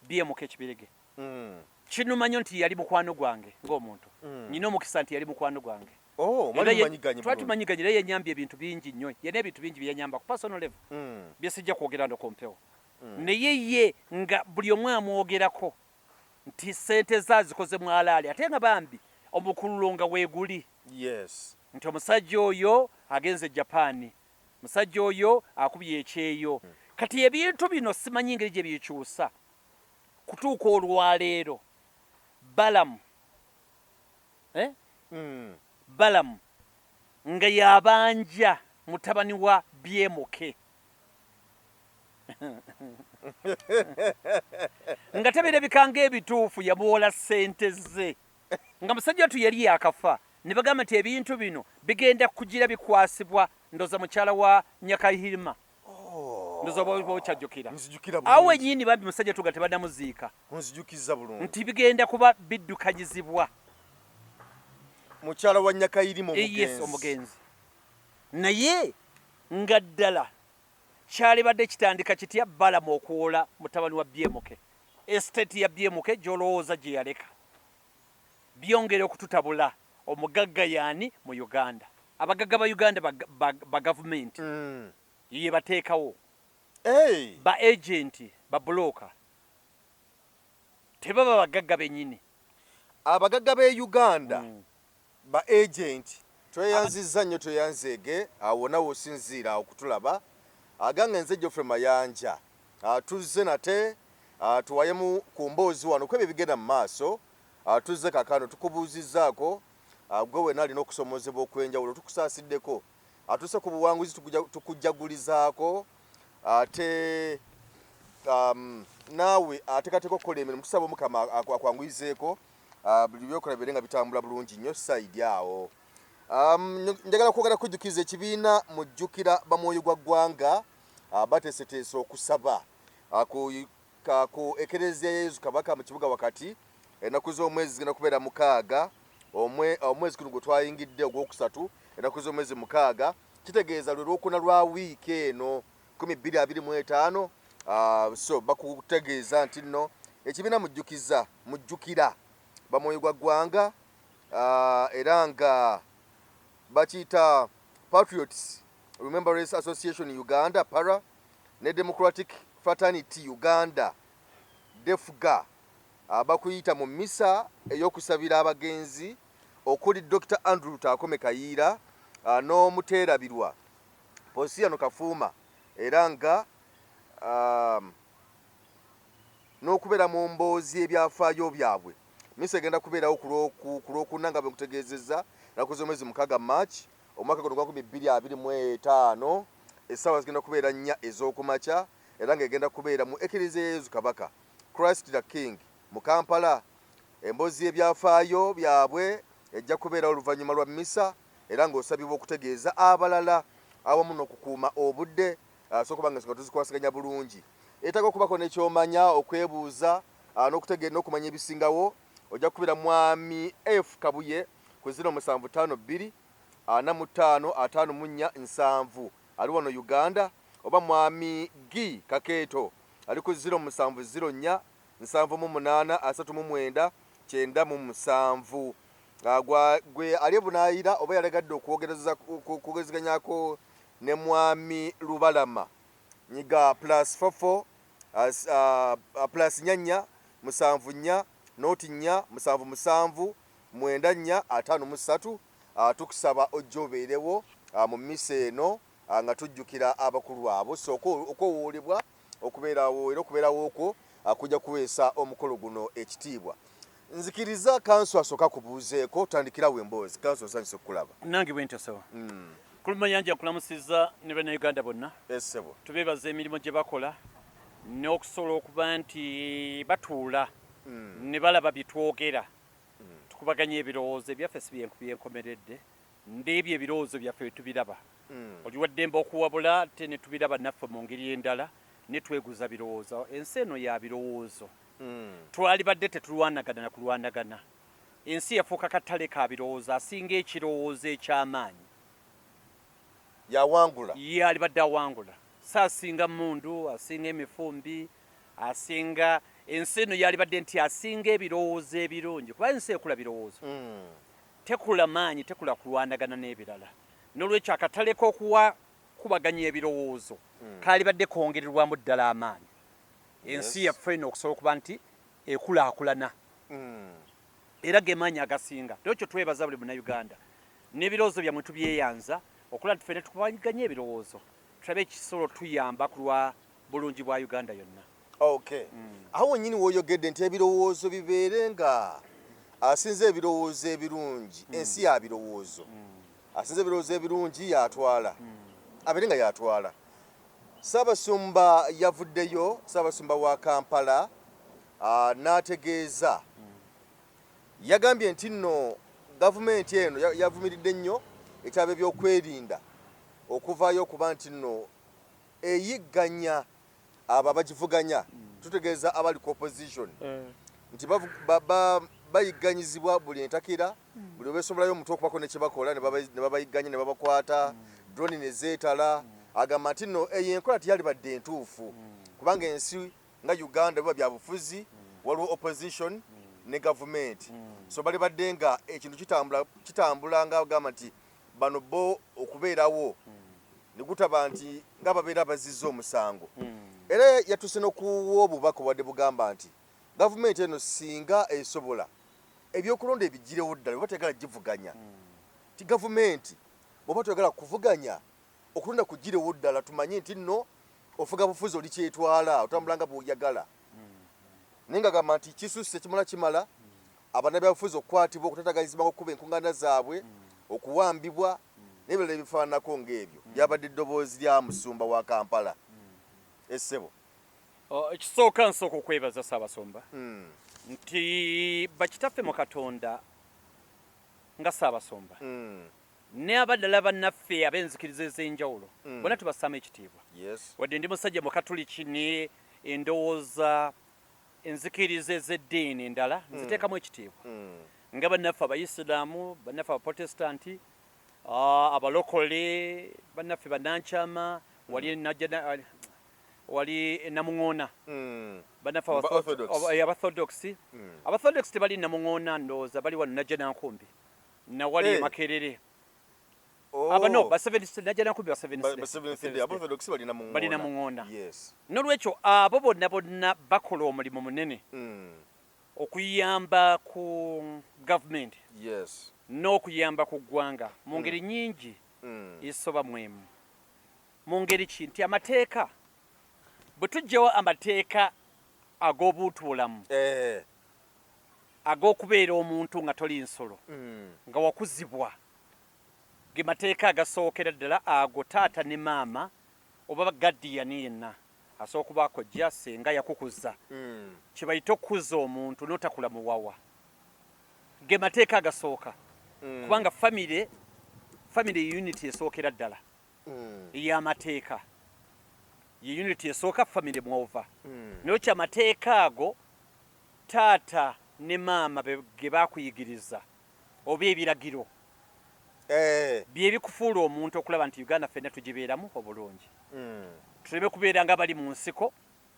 BMK Kibirige kinumanya nti yali mukwano gwange ng'omuntu nyina omukisa nti yali mukwano gwange twatumanyiganye naye yanyambye ebintu bingi nnyo yena ebintu bingi byeyanyamba ku personal level byesijja kwogera ndo kompewo naye ye nga buli omu amwogerako nti sente zazikoze mwalaali ate nga bambi omukululo nga weeguli nti omusajja oyo agenze Japan musajja oyo akubye ekyeyo kati ebintu bino simanyi ngeri gye byekyusa kutuuka olwaleero Balam Balam nga yabanja mutabani wa BMK nga teberebikanga ebituufu yamuwola ssente ze nga musajja tu yali yakafa ne bagamba nti ebintu bino bigenda kugira bikwasibwa ndoza mukyala wa Nyakahirima ndoza bokyajjukira awo nyini bambi musajja tuga tebadamuziika onzijukiza bulungi nti bigenda kuba biddukanyizibwa mukyala wa Nyakahirima omugenzi naye nga ddala kyali badde kitandika kitya Balamu okuwola mutabani wa BMK estate ya BMK gyolowooza gye yaleka byongere okututabula omugagga yaani mu Uganda abagagga ba Uganda ba government ye bateekawo ba agent ba broker tebaba bagagga benyini abagagga be Uganda ba agent tweyanziza nnyo tweyanzeege awo nawo osinziira okutulaba aganga nze Geoffrey Mayanja tuzze nate tuwayemu ku mboozi wano kwebyo bigenda mu maaso tuzze kakano tukubuuzizzaako gwe wena alina okusomozebwa okwenjawulo tukusaasiddeko atuse ku buwanguzi tukujjagulizaako ate naawe ateekateeka okukola emirimu tusaba Omukama akwanguyizeeko buli byokola bibeere nga bitambula bulungi nnyo sayidi awo njagala kwogera kujjukiza ekibiina mujjukira bamwoyo gwa ggwanga bateeseteese okusaba ku ekereziya ya Yezu Kabaka mu kibuga wakati ennaku z'omwezi zigenda kubeera 6 omwezi guno gwe twayingidde ogwokusatu ennaku z'omwezi 6 kitegeeza lwe lwokuna lwa wiiki eno 2025 so bakutegeeza nti nno ekibiina mujjukira bamwoyo gwa ggwanga era nga bakiyita Patriots Remembrance Association Uganda para ne Democratic Fraternity Uganda DEFGA bakuyita mu misa ey'okusabira abagenzi okuli Dr. Andrew Takome Kayiira n'omuteerabirwa Posiyano Kafuuma era nga n'okubeera mu mboozi ebyafaayo byabwe misa egenda kubeerawo ku Lwokuna nga bekutegeezezza ennaku z'omwezi 6 March omwaka guno gwa 2025 essaawa zigenda kubeera 4 ez'okumakya era ng'egenda kubeera mu ekereziya ya Yezu Kabaka Christ the King mu Kampala emboozi ebyafaayo byabwe ejja kubeera oluvannyuma lwa misa era ng'osabibwa okutegeeza abalala awamu n'okukuuma obudde sokuba nga tuzikwasaganya bulungi etaaga okubako n'ekyomanya okwebuuza n'okutegeera n'okumanya ebisingawo ojja kubeera mwami F Kabuye ku 0752 45 54 ali wano Uganda oba mwami G Kakeeto ali ku 0704 783 997 gwe ali bunaayira oba yalegadde okwogerezeganyako ne mwami Lubalama nyiga +44 +nyanya 74 noti 4 77 9 53 tukusaba ojjobeerewo mu misa eno nga tujjukira abakulu abo so okwowoolebwa okubeerawo era okubeerawo okwo kujja kuweesa omukolo guno ekitiibwa nzikiriza kanso asooka kubuuzeeko tandikirawo emboozi kanso nsanyuse okukulaba nange bwe ntyo Mayanja nkulamusiza ne bannayuganda bonna essebo tubeebaza emirimu gye bakola n'okusobola okuba nti batuula ne balaba bitwogera tukubaganya ebirowoozo ebyaffe si byenkomeredde ndebyo ebirowoozo byaffe tubiraba oli waddembe okuwabula ate ne tubiraba naffe mu ngeri endala ne tweguza birowoozo ensi eno ya birowoozo twali badde tetulwanagana na kulwanagana ensi yafuuka katale ka birowoozo asinga ekirowoozo eky'amaanyi yawangula alibadde awangula saasinga mundu asinga emifumbi asinga ensi eno yalibadde nti asinga ebirowoozo ebirungi kuba ensi ekula birowoozo tekula maanyi tekula kulwanagana n'ebirala n'olwekyo akatale k'okubaganya ebirowoozo kalibadde kongererwamu ddala amaanyi ensi yaffe eno okusobola okuba nti ekulaakulana era ge maanyi agasinga n'ekyo twebaza buli munnayuganda n'ebirowoozo byammwe tubyeyanza okulaba nti ffenna tukubaganya ebirowoozo tulabe ekisobola tuyamba ku lwa bulungi bwa Uganda yonna. Okay. Aho nyini woyogedde nti ebirowoozo bibeere nga asinze ebirowoozo ebirungi ensi ya birowoozo asinze ebirowoozo ebirungi yatwala abeere nga yatwala. Ssaabasumba yavuddeyo Ssaabasumba wa Kampala n'ategeeza yagambye nti nno gavumenti eno yavumiridde nnyo ekitabo ebyokwerinda okuvaayo okuba nti nno eyigganya abo abagivuganya tutegeeza abali ku opposition nti bayigganyizibwa buli entakira buli obeesobolayo omutwe okubako ne kye bakola ne babayigganya ne babakwata drone ne zeetala agamba nti nno eyo enkola tiyalibadde entuufu kubanga ensi nga Uganda biba bya bufuzi waliwo opposition ne gavumenti so balibadde nga ekintu kitambula nga agamba nti bano bo okubeerawo ne gutaba nti nga babeera bazizza omusango era yatuse n'okuwa obubaka obwadde bugamba nti gavumenti eno singa esobola ebyokulonda ebigirewo ddala oba tegala givuganya ti gavumenti oba tegala kuvuganya okulonda kugirewo ddala tumanye nti nno ofuga bufuzi oli kyetwala otambula nga bw'oyagala naye nga gamba nti kisusse kimala kimala abannabyabufuzi okukwatibwa okutataganyizibwa okuba enkuŋŋaana zaabwe okuwambibwa n'ebirala ebifaananako ng'ebyo byabadde eddoboozi lya musumba wa Kampala essebo. Ekisooka nsooka okwebaza Ssaabasumba nti bakitaffe mu Katonda nga Ssaabasumba ne abaddala bannaffe ab'enzikiriza ez'enjawulo bonna tubassaamu ekitiibwa wadde ndi musajja mukatuliki ne endowooza enzikiriza ez'eddiini endala nziteekamu ekitiibwa nga bannaffe abayisiraamu bannaffe abaprotestanti abalokole bannaffe bannankyama wali namuŋoona bannaffe abathodokisi abathodokisi tebali namuŋoona ndowooza bali wano najja nankumbi nawali makerere abano najja nankumbi bali namuŋoona n'olwekyo abo bonna bonna bakola omulimu munene okuyamba ku gavumenti n'okuyamba ku ggwanga mu ngeri nnyingi esoba mwemu mu ngeri ki nti amateeka bwe tuggyawo amateeka ag'obuntubulamu ag'okubeera omuntu nga toli nsolo nga wakuzibwa ge mateeka agasookera ddala ago taata ne maama oba gaddiyani yenna asobola okubaako jja senga yakukuza kye bayita okukuza omuntu n'otakula muwawa ge mateeka agasooka kubanga famire unity esookera ddala ey'amateeka ye unity esooka famire mwova naye kya mateeka ago taata ne maama ge bakuyigiriza oba ebiragiro bye bikufuula omuntu okulaba nti Uganda ffenna tugibeeramu obulungi tuleme kubeera nga bali mu nsiko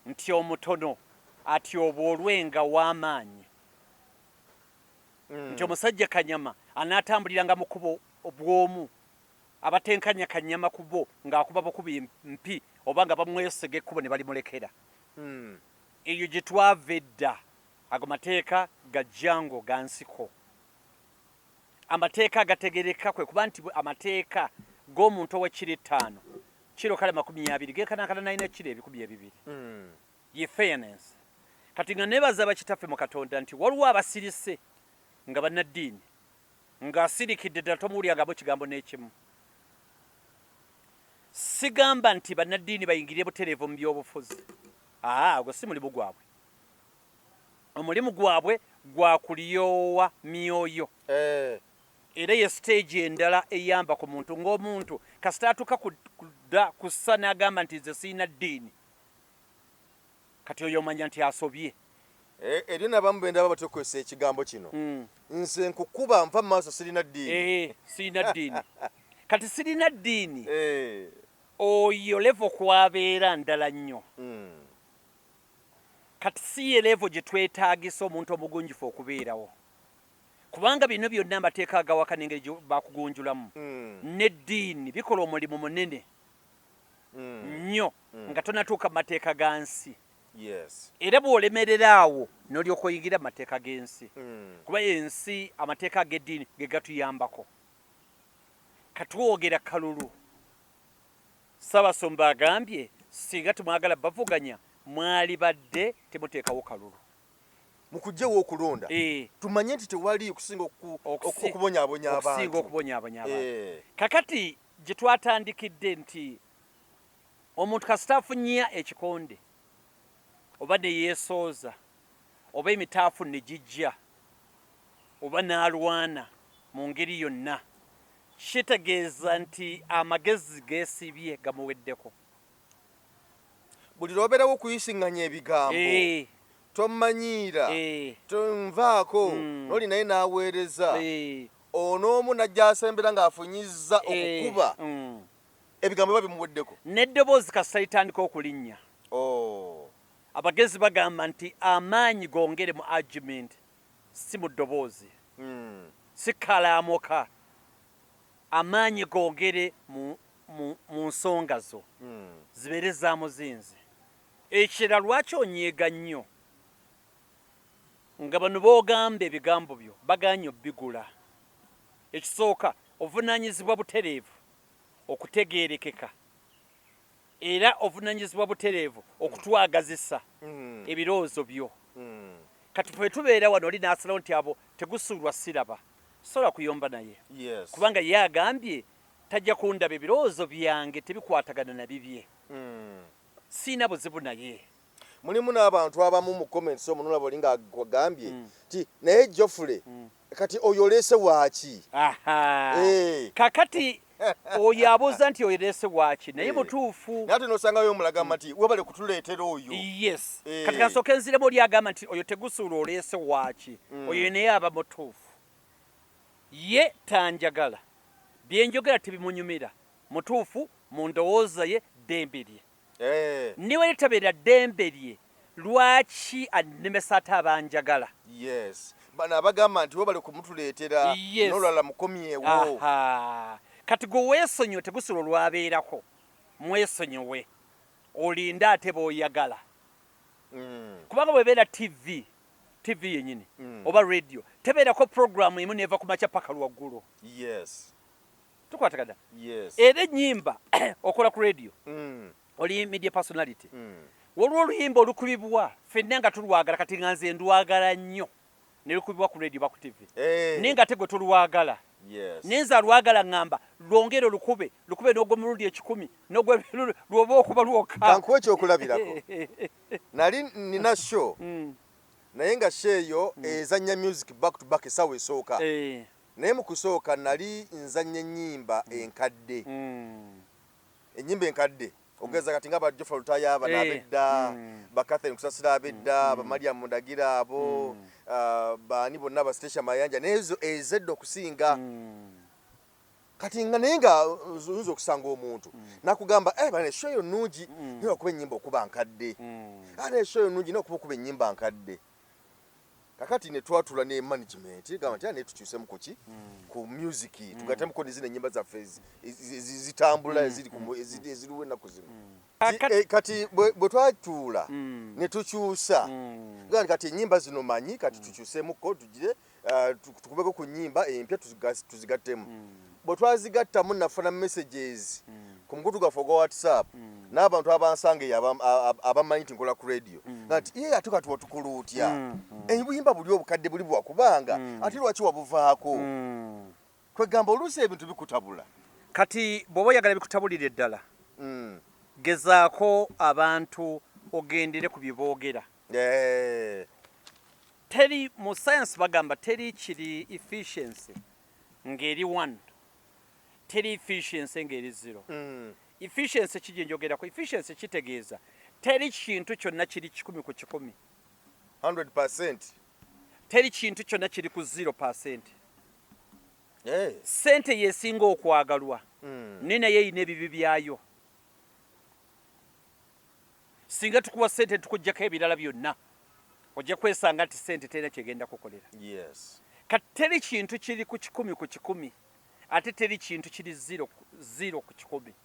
nti omutono atyoba olwenga w'amaanyi nti omusajja kanyama anaatambuliranga mu kubo obw'omu abatenkanya kanyama kubo ng'akuba bukubi mpi oba nga bamwesega ekkubo ne balimulekera eyo gye twava edda ago mateeka gajjango ga nsiko amateeka agategereka kwe kuba nti amateeka g'omuntu ow'ekiro 5 kiro kale 20 geekanaakana nalina kiro 200 ye fairness kati nga nebaza bakitaffe mu Katonda nti waliwo abasirise nga bannaddiini ng'asirikidde ddala tomuwulyangabo kigambo n'ekimu sigamba nti bannaddiini bayingirire butereevu mu byobufuzi gwe si mulimu gwabwe omulimu gwabwe gwa kulyowa myoyo era ye stage endala eyamba ku muntu ng'omuntu kasita atuuka kudda kussa n'agamba nti nze sirina ddiini kati oyo omanya nti asobye eri n'abamu bendaba batokozesa ekigambo kino nze nkukuba nva mu maaso sirina ddiini sirina ddiini kati sirina ddiini oyo levo kwabeera ndala nnyo kati si ye level gye twetaagisa omuntu omugunjufu okubeerawo kubanga bino byonna amateeka agawaka n'engeri gye bakugunjulamu n'eddiini bikola omulimu munene nnyo nga tonatuuka mu mateeka ga nsi era bw'olemerera awo n'olyoka oyigira mu mateeka g'ensi kuba ensi amateeka ag'eddiini ge gatuyambako katwogera kalulu Ssaabasumba agambye singa tumwagala bavuganya mwali badde temuteekawo kalulu mukujjewo okulonda tumanye nti tewali okusinga okubonyaabonya abantu kakati gye twatandikidde nti omuntu kasita afunya ekikonde oba ne yeesooza oba emitaafu ne gijja oba n'alwana mu ngeri yonna kitegeeza nti amagezi geesibye gamuweddeko buli lwobeerawo okuyisiŋŋanya ebigambo tomanyiira tonvaako noli naye n'aweereza onoomu najja asembera ng'afunyizza okukuba ebigambo biba bimuweddeko n'eddoboozi kasita litandika okulinnya abagezi bagamba nti amaanyi gongere mu argument si mu ddoboozi si kalaamuka amaanyi gongere mu nsonga zo zibeere za muzinzi ekirala lwaki onyeega nnyo nga bano boogamba ebigambo byo baganye obbigula ekisooka ovunaanyizibwa butereevu okutegeerekeka era ovunaanyizibwa butereevu okutwagazisa ebirowoozo byo kati ffe tubeera wano oli n'asalawo nti abo tegusuulwa siraba sobola kuyomba naye kubanga ye agambye tajja kundaba ebirowoozo byange tebikwatagana na bibye siina buzibu naye mulimu n'abantu abamu mu comments omunula bwoli ng'agambye nti naye Geoffrey kati oyo oleese waaki kakati oyo abuuza nti oyo oleese waaki naye mutuufu naye ate n'osangayo omulagamba nti webale kutuleetera oyo yes kati kansooka enziremu oli agamba nti oyo tegusuula oleese waaki oyo naye aba mutuufu ye tanjagala byenjogera tebimunyumira mutuufu mu ndowooza ye ddembe lye niwe litabeera ddembe lye lwaki annemesa ate abanjagala bano abagamba nti webale kumutuleetera n'olwala mukomyewo kati gwe weesonyiwe tegusula olwabeerako mwesonyiwe olinde ate b'oyagala kubanga bwebeera tv yenyini oba radio tebeerako programu emu neeva ku makya paka lwaggulu tukwatagana era ennyimba okola ku radio oli media personality waliwo oluyimba olukubibwa ffenna nga tulwagala kati nga nze ndwagala nnyo ne lukubibwa ku radio ba ku tv naye nga ate gwe tolwagala naye nze alwagala ŋŋamba lwongere olukube n'ogwa mulundi 10 n'ogwa lwoba okuba lwokka kankuwa ekyokulabirako nali nina show naye nga show eyo ezannya music back to back essaawa esooka naye mu kusooka nali nzannya ennyimba enkadde ennyimba enkadde ogeza kati nga ba Geoffrey Lutaya aba n'abedda ba Catherine Kusasira abedda ba Mariam Mundagira abo baani bonna ba Station Mayanja nezo ezedde okusinga kati nga naye nga oyinza okusanga omuntu nakugamba bane show yo nnungi naye okuba ennyimba okuba nkadde ate show yo nnungi naye okuba ennyimba nkadde kakati ne twatula ne management gamba nti ne tukyusemu kuki ku music tugatemu ko zino ennyimba zaffe zitambula eziriwe ennaku zino kati bwe twatula ne tukyusa kati ennyimba zino manyi kati tukyusemu ko tugire tukubeko ku nnyimba empya tuzigattemu bwe twazigattamu nafuna messages ku mukutu gwaffe ogwa WhatsApp n'abantu abansange abamanyi nti nkola ku radio nti ate kati watukuluutya ebuyimba buli obukadde buli bwakubanga ate lwaki wabuvaako kwegamba oluusi ebintu bikutabula kati bw'oba oyagala bikutabulira eddala gezaako abantu ogendere ku bye boogera teri mu science bagamba teri kiri efficiency ng'eri 1 teri efficiency ng'eri 0 efficiency kijje njogerako efficiency kitegeeza teri kintu kyonna kiri 100 ku 100 100% teri kintu kyonna kiri ku 0%. Sente yesinga okwagalwa nina yeyina ebibi byayo singa tukuwa sente tukujjako ebirala byonna ojja kwesanga nti ssente terina kyegenda kukolera. Yes. Kati teri kintu kiri ku 10 ku 10 ate teri kintu kiri 0 ku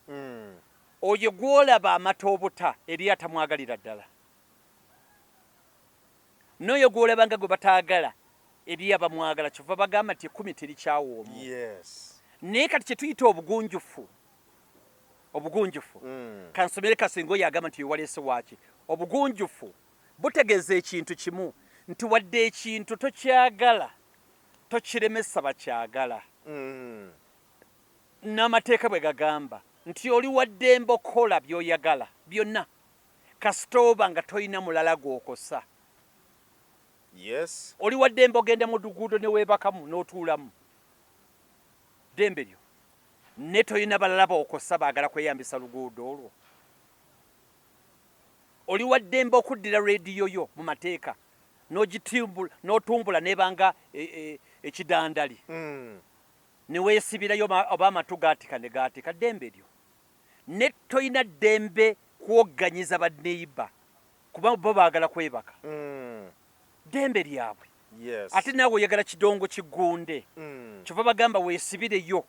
10. Oyo gwolaba amata obuta eri atamwagalira ddala. N'oyo gwolaba nga gwe bataagala eri abamwagala kyova bagamba nti 10 teri kyawooma. Yes. Naye kati kye tuyita obugunjufu. Kansomere Kasinga oyo agamba nti yewaleese waaki. Obugunjufu butegeeza ekintu kimu nti wadde ekintu tokyagala tokiremesa bakyagala. N'amateeka bwe gagamba nti oli wadde mbokola by'oyagala byonna kasita oba nga toyina mulala gw'okosa. Yes. Oli wadde mbogenda mu luguudo ne weebakamu n'otuulamu ddembe lyo ne toyina balala b'okosa baagala kweyambisa luguudo olwo. Oli wadde mba okuddira rediyo yo mu mateeka n'otumbula nebanga ekidandali ne weesibirayo oba amatu gaatika ne gaatika ddembe lyo. Ne toyina ddembe kwogganyiza banneyiba kuba bo baagala kwebaka ddembe lyabwe. Yes. Ate naawe oyagala kidongo kigunde kyova bagamba weesibireyo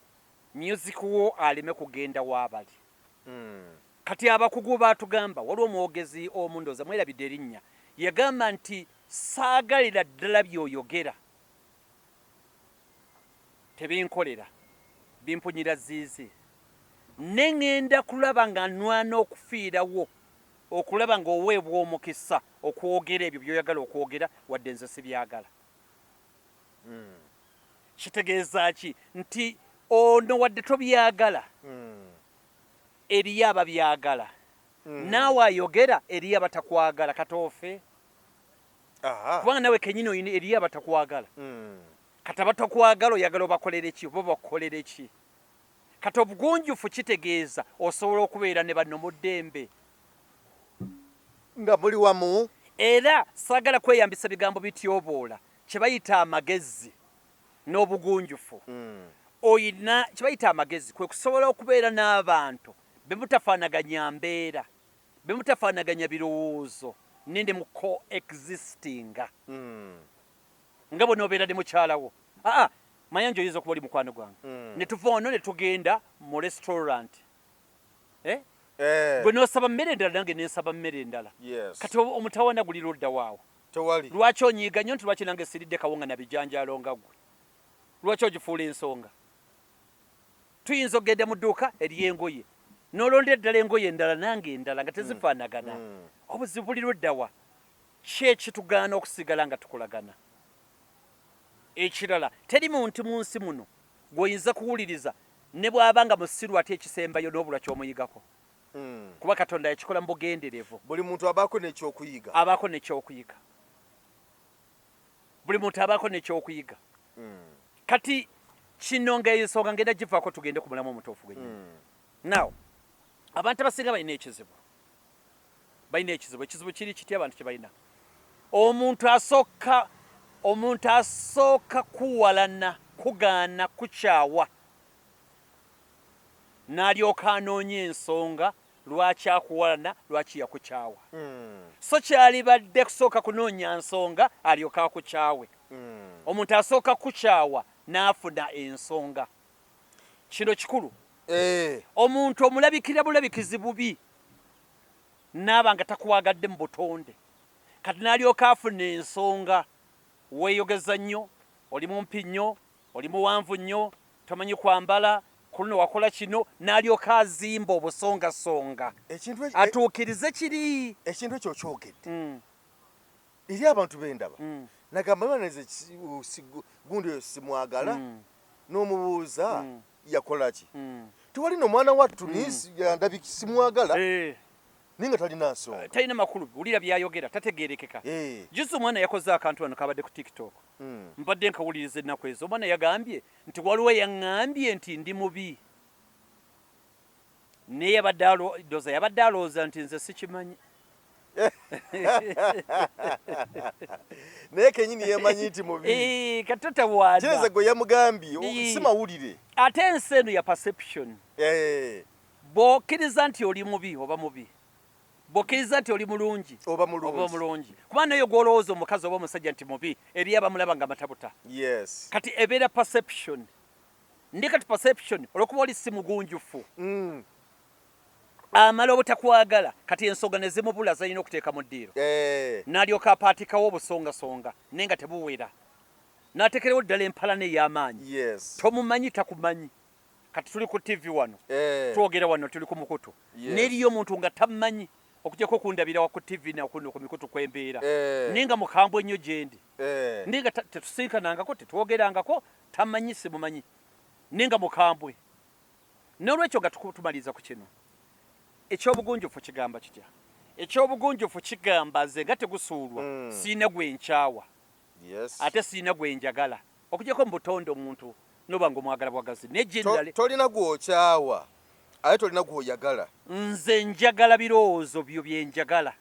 music wo aleme kugenda waabali. Kati abakugu baatugamba waliwo omwogezi omu ndooza mwerabidde erinnya yagamba nti saagalira ddala by'oyogera tebinkolera bimpunyira ziizi ne ŋŋenda kulaba nga nnwana okufiirawo okulaba ng'oweebwa omukisa okwogera ebyo by'oyagala okwogera wadde nze sibyagala. Kitegeeza ki nti ono wadde tobyagala eriyo ababyagala naawe ayogera eriyo abatakwagala katoofe kubanga nawe kenyini oyina eriyo abatakwagala kati abatakwagala oyagala obakolere ki oba bakukolere ki. Kati obugunjufu kitegeeza osobola okubeera ne banno mu ddembe nga muli wamu. Era saagala kweyambisa bigambo bityoboola kye bayita amagezi n'obugunjufu. Oyina kye bayita amagezi kwe kusobola okubeera n'abantu be mutafaanaganya mbeera be mutafaanaganya birowoozo nende mu coexistinga nga bwe n'obeera ne mukyalawo. Mayanja oyinza okuba oli mukwano gwange ne tuva ono ne tugenda mu restaurant gwe n'osaba mmere endala nange nensaba mmere endala. Kati omutawana guli ludda waawo tewali. Lwaki onyiiga nnyo nti lwaki nange siridde kawunga na bijanjaalo nga ggwe? Lwaki ogifuula ensonga? Tuyinza okgenda mu dduuka ery'engoye n'olonda eddala engoye endala nange endala nga tezifaanagana. Obuzibu buli ludda wa? Ki ekitugaana okusigala nga tukolagana? Ekirala teri muntu mu nsi muno gw'oyinza kuwuliriza ne bw'aba nga musiru ate ekisembayo n'obula ky'omuyigako. Kuba Katonda yakikola mu bugenderevu. Buli muntu abaako n'ekyokuyiga. Abaako n'ekyokuyiga. Buli muntu abaako n'ekyokuyiga. Kati kino ng'ensonga ngenda givaako tugende ku mulamu omutuufu gwennyini. Now abantu abasinga balina ekizibu. Ekizibu kiri kiti abantu kye balina. Omuntu asooka kuwalana kugaana kukyawa n'alyoka anoonya ensonga lwaki akuwalana lwaki yakukyawa. So kyalibadde kusooka kunoonya nsonga alyoka akukyawe. Omuntu asooka kukyawa n'afuna ensonga. Kino kikulu. Omuntu omulabikira bulabikizi bubi n'aba nga takuwagadde mu butonde kati n'alyoka afuna ensonga. Weeyogeza nnyo, oli mumpi nnyo, oli muwanvu nnyo, tomanyi kwambala, kuno wakola kino, n'alyoka azimba obusongasonga atuukirize kiri. Ekintu ekyo kyogedde eri abantu b'endaba nagamba baneze gundi oyo simwagala n'omubuuza yakola ki. Tewali n'omwana wattu ndabika simwagala ninga talina nsonga. Talina makulu, wulira byayogera tategeerekeka. Juzi omwana yakoze akantu wano kabadde ku TikTok. Mbadde nkawuliriza ennaku ezo. Omwana yagambye nti waliwo yaŋŋambye nti ndi mubi. Naye yabadde alowooza nti nze sikimanyi. Naye kenyini yemanyi nti mubi. Katotawaana. Kireze gwe yamugambye si mawulire. Ate ensi eno ya perception. Bw'okkiriza nti oli mubi oba mubi. bokkiriza nti oli mulungi oba mulungi kubanga nayo gwolowooza omukazi oba omusajja nti mubi eri abamulaba nga matabuta kati ebeera perception ndi kati perception olwokuba oli si mugunjufu amala obutakwagala kati ensonga ne zimubula zalina okuteeka mu ddiiro n'alyoka apaatikawo obusongasonga naye nga tebuwera n'ateekerewo ddala empalana ey'amaanyi tomumanyi takumanyi kati tuli ku TV wano twogera wano tuli ku mukutu n'eriyo omuntu nga tamumanyi okugyako okundabira ku TV nakuno ku mikutu kwembeera naye nga mukambwe ennyo gye ndi naye nga tetusinkanangako tetwogerangako tamanyi simumanyi naye nga mukambwe n'olwekyo nga tumaliriza ku kino ekyobugunjufu kigamba kitya ekyobugunjufu kigamba nze nga Tegusuulwa siina gwe nkyawa ate siina gwe njagala okugyako mu butonde omuntu noba nga omwagala bwagazi tolina gw'okyawa ate tolina gw'oyagala nze njagala birowoozo byo bye njagala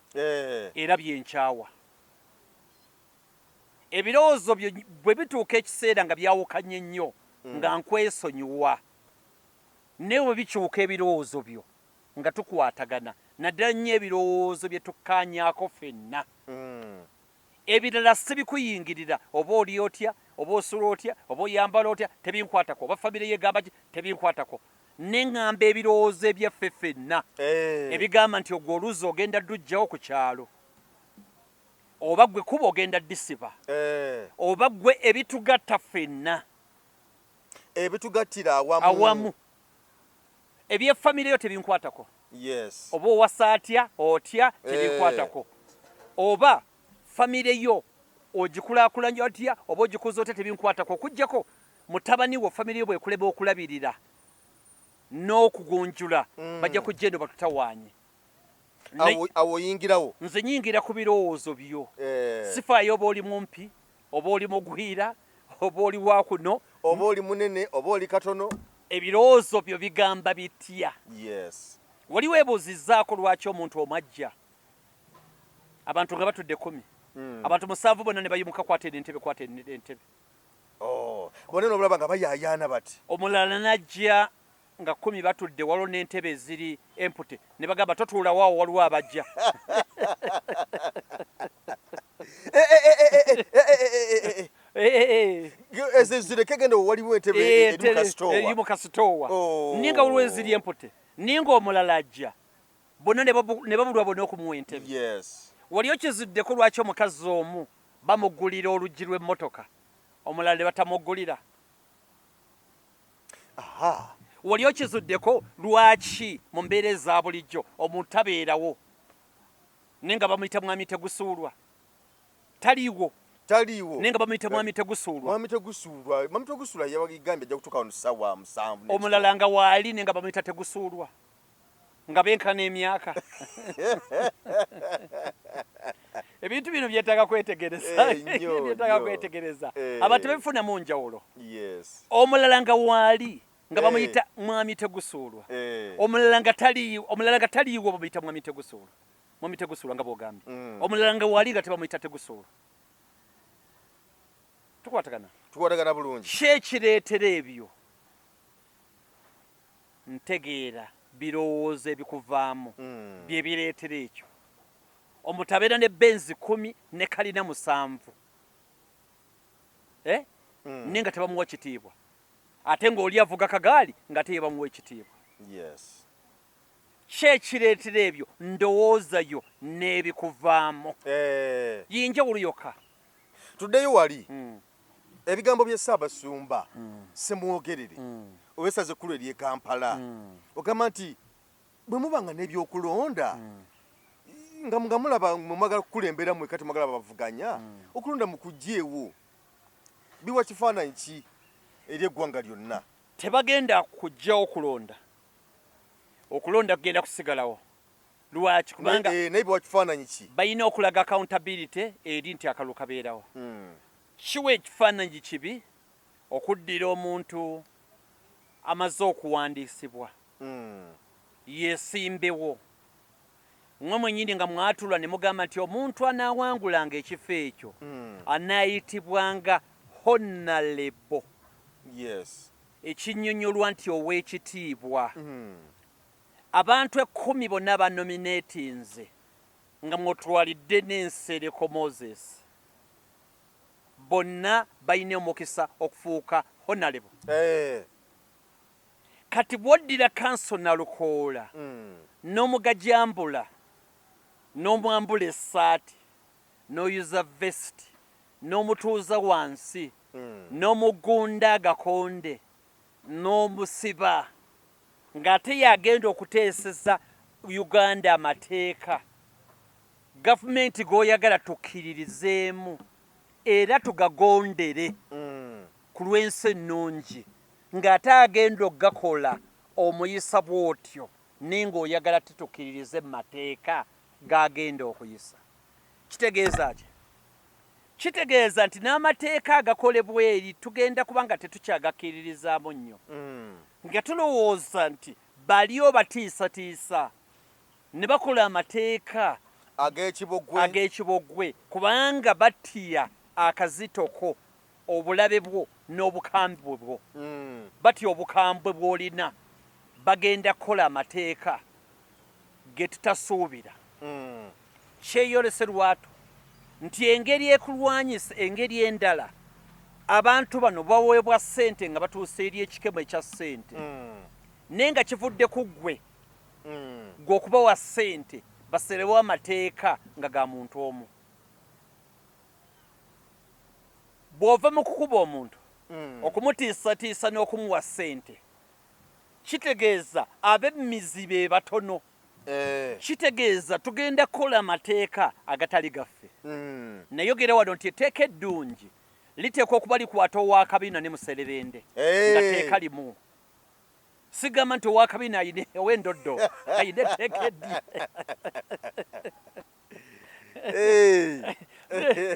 era bye nkyawa ebirowoozo byo bwe bituuka ekiseera nga byawukanye nnyo nga nkwesonyiwa naye bwe bikyuka ebirowoozo byo nga tukwatagana naddala nnyo ebirowoozo bye tukkaanyaako ffenna ebirala sibikuyingirira oba oli otya oba osula otya oba oyambala otya tebinkwatako oba famire yegamba ki tebinkwatako neŋŋamba ebirowoozo ebyaffe ffenna ebigamba nti ogwo oluzi ogenda ddujjawo ku kyalo oba gwe kuba ogenda ddisiba oba gwe ebitugatta ffenna ebitugattira awamu ebyefamire yo tebinkwatako oba owasa atya otya tebinkwatako oba famire yo ogikulaakulanya otya oba ogikuza otya tebinkwatako okuggyako mutabani wo famire yo bwekuleba okulabirira n'okugunjula bajja kujja eno batutawaanye awo oyingirawo nze nyingira ku birowoozo byo sifaayo oba oli mumpi oba oli mugwira oba oli wakuno oba oli munene oba oli katono ebirowoozo byo bigamba bitya wali weebuuzizzaako lwaki omuntu omwajja abantu nga batudde 10 abantu 7 bonna ne bayimuka kwata entebe bonna nobulaba nga bayaayaana bati omulala najja nga 10 batudde waliwo n'entebe eziri empute ne bagamba totuulawo awo waliwo abajja ezo zireke genda waliwo entebe eri mu kasitoowa naye nga waliwo eziri empute naye nga omulala ajja bonna ne babulwa bonna okumuwa entebe wali okizuddeko lwaki omukazi omu bamuggulira oluggi lw'emmotoka omulala ne batamuggulira wali okizuddeko lwaki mu mbeera eza bulijjo omuntu tabeerawo naye nga bamuyita mwami Tegusuulwa taliiwo naye nga bamuyita mwami Tegusuulwa mwami Tegusuulwa yabagambye ajja kutuuka wano ssaawa 7 omulala nga waali naye nga bamuyita Tegusuulwa nga benkana emyaka ebintu bino byetaaga kwetegereza abantu bebifunamu njawulo omulala nga waali nga bamuyita mwami Tegusuulwa omulala nga taliiwo bamuyita mwami Tegusuulwa nga bwogambye omulala nga waali nga tebamuyita Tegusuulwa tukwatagana bulungi kyekireetera ebyo ntegeera birowoozo ebikuvaamu bye bireetera ekyo omuntu abeera ne benzi 10 ne kalina 7 naye nga tebamuwa kitiibwa ate ng'oli avuga kagaali nga te bamuwa ekitiibwa kyekireetera ebyo ndowoozayo n'ebikuvaamu yinjawulo yokka tuddeyo wali ebigambo bya Ssaabasumba Semwogerere owesaze ekkulu ery'e Kampala ogamba nti bwe mubanga n'ebyokulonda nga mulaba mwagala kukulembera mwe kati mwagala bavuganya okulonda mukugjeewo biwa kifaananyi ki eri eggwanga lyonna tebagenda kujjawo okulonda kugenda kusigalawo lwaki kubanga naye biwa kifaananyi ki balina okulaga accountability eri nti akalulu kabeerawo kiwa ekifaananyi kibi okuddira omuntu amaze okuwandiisibwa yeesimbewo mmwe mwennyini nga mwatulwa ne mugamba nti omuntu anaawangulanga ekifo ekyo anaayitibwanga honorable ekinnyonnyolwa nti ow'ekitiibwa abantu 10 bonna banominatinze nga mwotwalidde n'ensereko Moses bonna balina omukisa okufuuka honorable. Kati bwoddira kanso na Lukoola n'omugajambula n'omwambula essaati n'oyuza vesti n'omutuuza wansi n'omugunda agakonde n'omusiba ng'ate yagenda okuteeseza Uganda amateeka gavumenti g'oyagala tukkiririzeemu era tugagondere ku lw'ensi ennungi ng'ate agenda okugakola omuyisa bw'otyo naye ng'oyagala tutukkiririze mu mateeka g'agenda okuyisa. Kitegeeza ki? Kitegeeza nti n'amateeka agakolebwa eri tugenda kuba nga tetukyagakkiririzaamu nnyo nga tulowooza nti bali obatiisatiisa ne bakola amateeka ag'ekibogwe kubanga batya akazitoko obulabe bwo n'obukambwe bwo batya obukambwe bw'olina bagenda kukola amateeka ge tutasuubira kyeyolese lwatu nti engeri ekulwanyisa engeri endala abantu bano baweebwa ssente nga batuusa eri ekikemo ekya ssente naye nga kivudde ku ggwe gw'okubawa ssente baserewo amateeka nga ga muntu omu. Bw'ova mu kukuba omuntu okumutiisatiisa n'okumuwa ssente kitegeeza ab'emmizi be batono. Kitegeeza tugenda kukola amateeka agatali gaffe. Nayogera wano nti etteeka eddungi liteekwa okuba likwata ow'akabina ne Muserebende nga teeka limu. Sigamba nti ow'akabina ayina ow'endoddo ayina etteeka eddi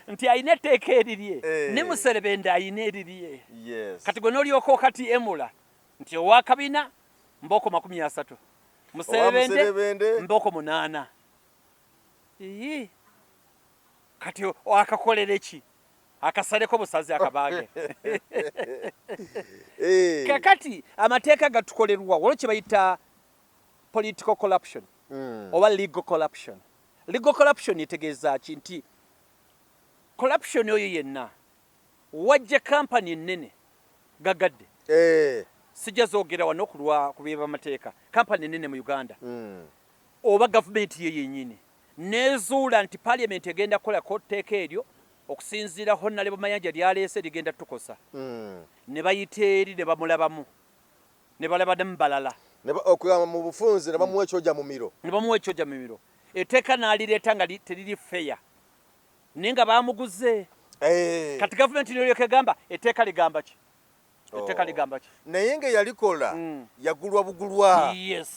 nti ayina etteeka erirye ne Muserebende ayina erirye. Kati gwe n'olyoka okati emula nti ow'akabina mbooko 30, Muserebende mbooko 8. Kati akakolere ki? Akasaleko busazi akabaage. Kakati amateeka gatukolerwa waliwo kye bayita political corruption oba legal corruption. Legal corruption etegeeza ki? Nti corruption oyo yenna wajja kampani ennene gagadde sijja zoogera wano ku by'amateeka kampani ennene mu Uganda oba gavumenti ye yennyini nezuula nti parliament egenda kukolako tteeka eryo okusinziira Honorable Mayanja lyaleese ligenda tukosa ne bayita eri ne bamulabamu ne balaba ne mubalala okugamba mu bufunze ne bamuwa ekyoja mu miro etteeka n'alireeta nga teriri feya naye nga baamuguze. Kati gavumenti n'olyoka egamba etteeka ligamba ki? Etteeka ligamba ki? Naye nga yalikola yagulwa bugulwa. Yes.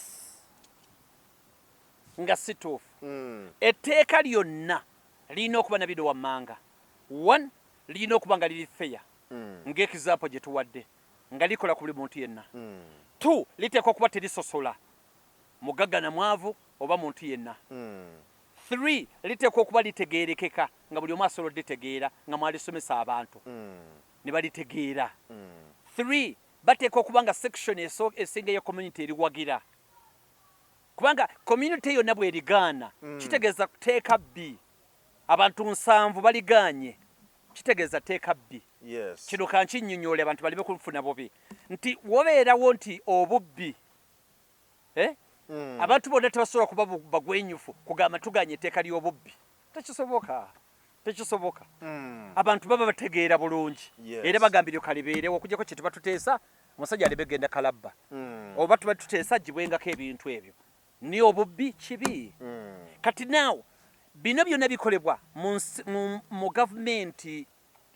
Nga situufu. Etteeka lyonna lirina okuba na bino wammanga. 1 lirina okuba nga liri feya ng'ekizampo gye tuwadde nga likola ku buli muntu yenna. 2 liteekwa okuba terisosola mugagga na mwavu oba muntu yenna. 3 liteekwa okuba litegeerekeka nga buli omu asobola oddetegeera nga mwalisomesa abantu ne balitegeera. 3 bateekwa okuba nga section esinga ya community eriwagira kubanga community yonna bw'erigaana kitegeeza teeka bbi. Abantu 7 baligaanye kitegeeza teeka bbi. Kino kankinnyonnyoole abantu baleme kufuna bubi nti wobeerawo nti obubbi abantu bonna tebasobola kuba bagwenyufu kugamba tuganye etteeka ly'obubbi. Tekisoboka. Abantu baba bategeera bulungi era bagambire kalibeerewo okujjako kye tuba tuteesa omusajja alebe genda kalabba oba tuba tuteesa gibwengako ebintu ebyo ni obubbi kibi. Kati naawe bino byonna bikolebwa mu gavumenti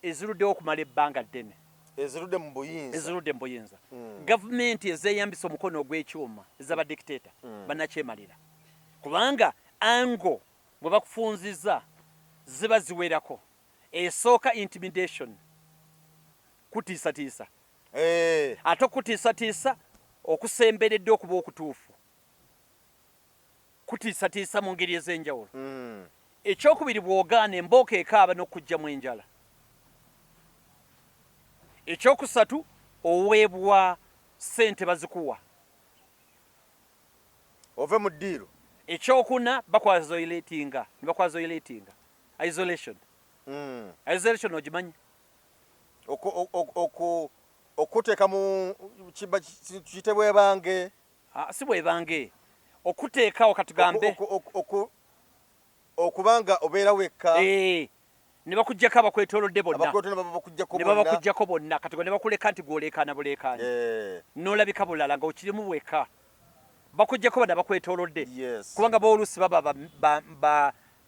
eziruddewo okumala ebbanga ddene ezirudde mu buyinza. Gavumenti ezeeyambisa omukono ogw'ekyuma ez'abadikiteeta bannakyemalira kubanga ango bwe bakufunziza ziba ziwerako. Esooka intimidation kutiisatiisa ate okutiisatiisa okusemberedde okuba okutuufu kutiisatiisa mu ngeri ez'enjawulo. Ekyokubiri bw'ogaana embooka ekaaba n'okugyamu enjala. Ekyokusatu oweebwa ssente bazikuwa ove mu ddiiro. ekyokuna bakwazo isolatinga isolation isolation ogimanyi okuteeka mu kitebwe bange si bwebange okuteekawo katugambe okubanga obeera wekka ne bakuggyako abakwetoolodde bonna ne babakuggyako bonna kati ne bakuleka nti gw'oleekaana buleekaana n'olabika bulala nga okirimu bwekka bakuggyako bonna bakwetoolodde kubanga booluusi baba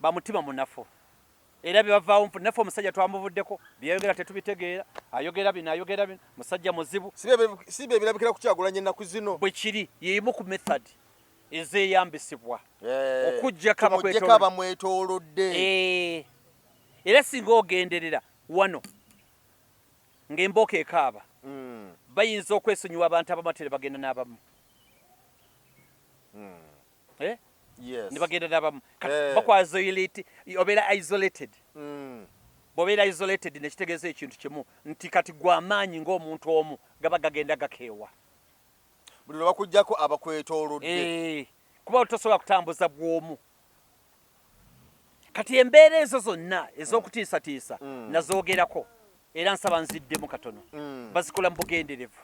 ba mutima munafu era bye bavaawo naffe omusajja twamuvuddeko byayogera tetubitegeera ayogera bino musajja muzibu si bye birabikira ku Kyagulanyi ennaku zino bwe kiri yeemu ku method ezeeyambisibwa okuggyako abamwetoolodde era singa ogenderera wano ng'embooka ekaaba bayinza okwesonyiwa abantu abamu ate ne bagenda n'abamu ne bagenda n'abamu obeera isolated bw'obeera isolated nekitegeeza ekintu kimu nti kati gw'amaanyi ng'omuntu omu gaba gagenda gakeewa buli lwe bakuggyako abakwetoolodde kuba tosobola kutambuza bw'omu kati embeera ezo zonna ez'okutiisatiisa nazoogerako era nsaba nziddemu katono bazikola mu bugenderevu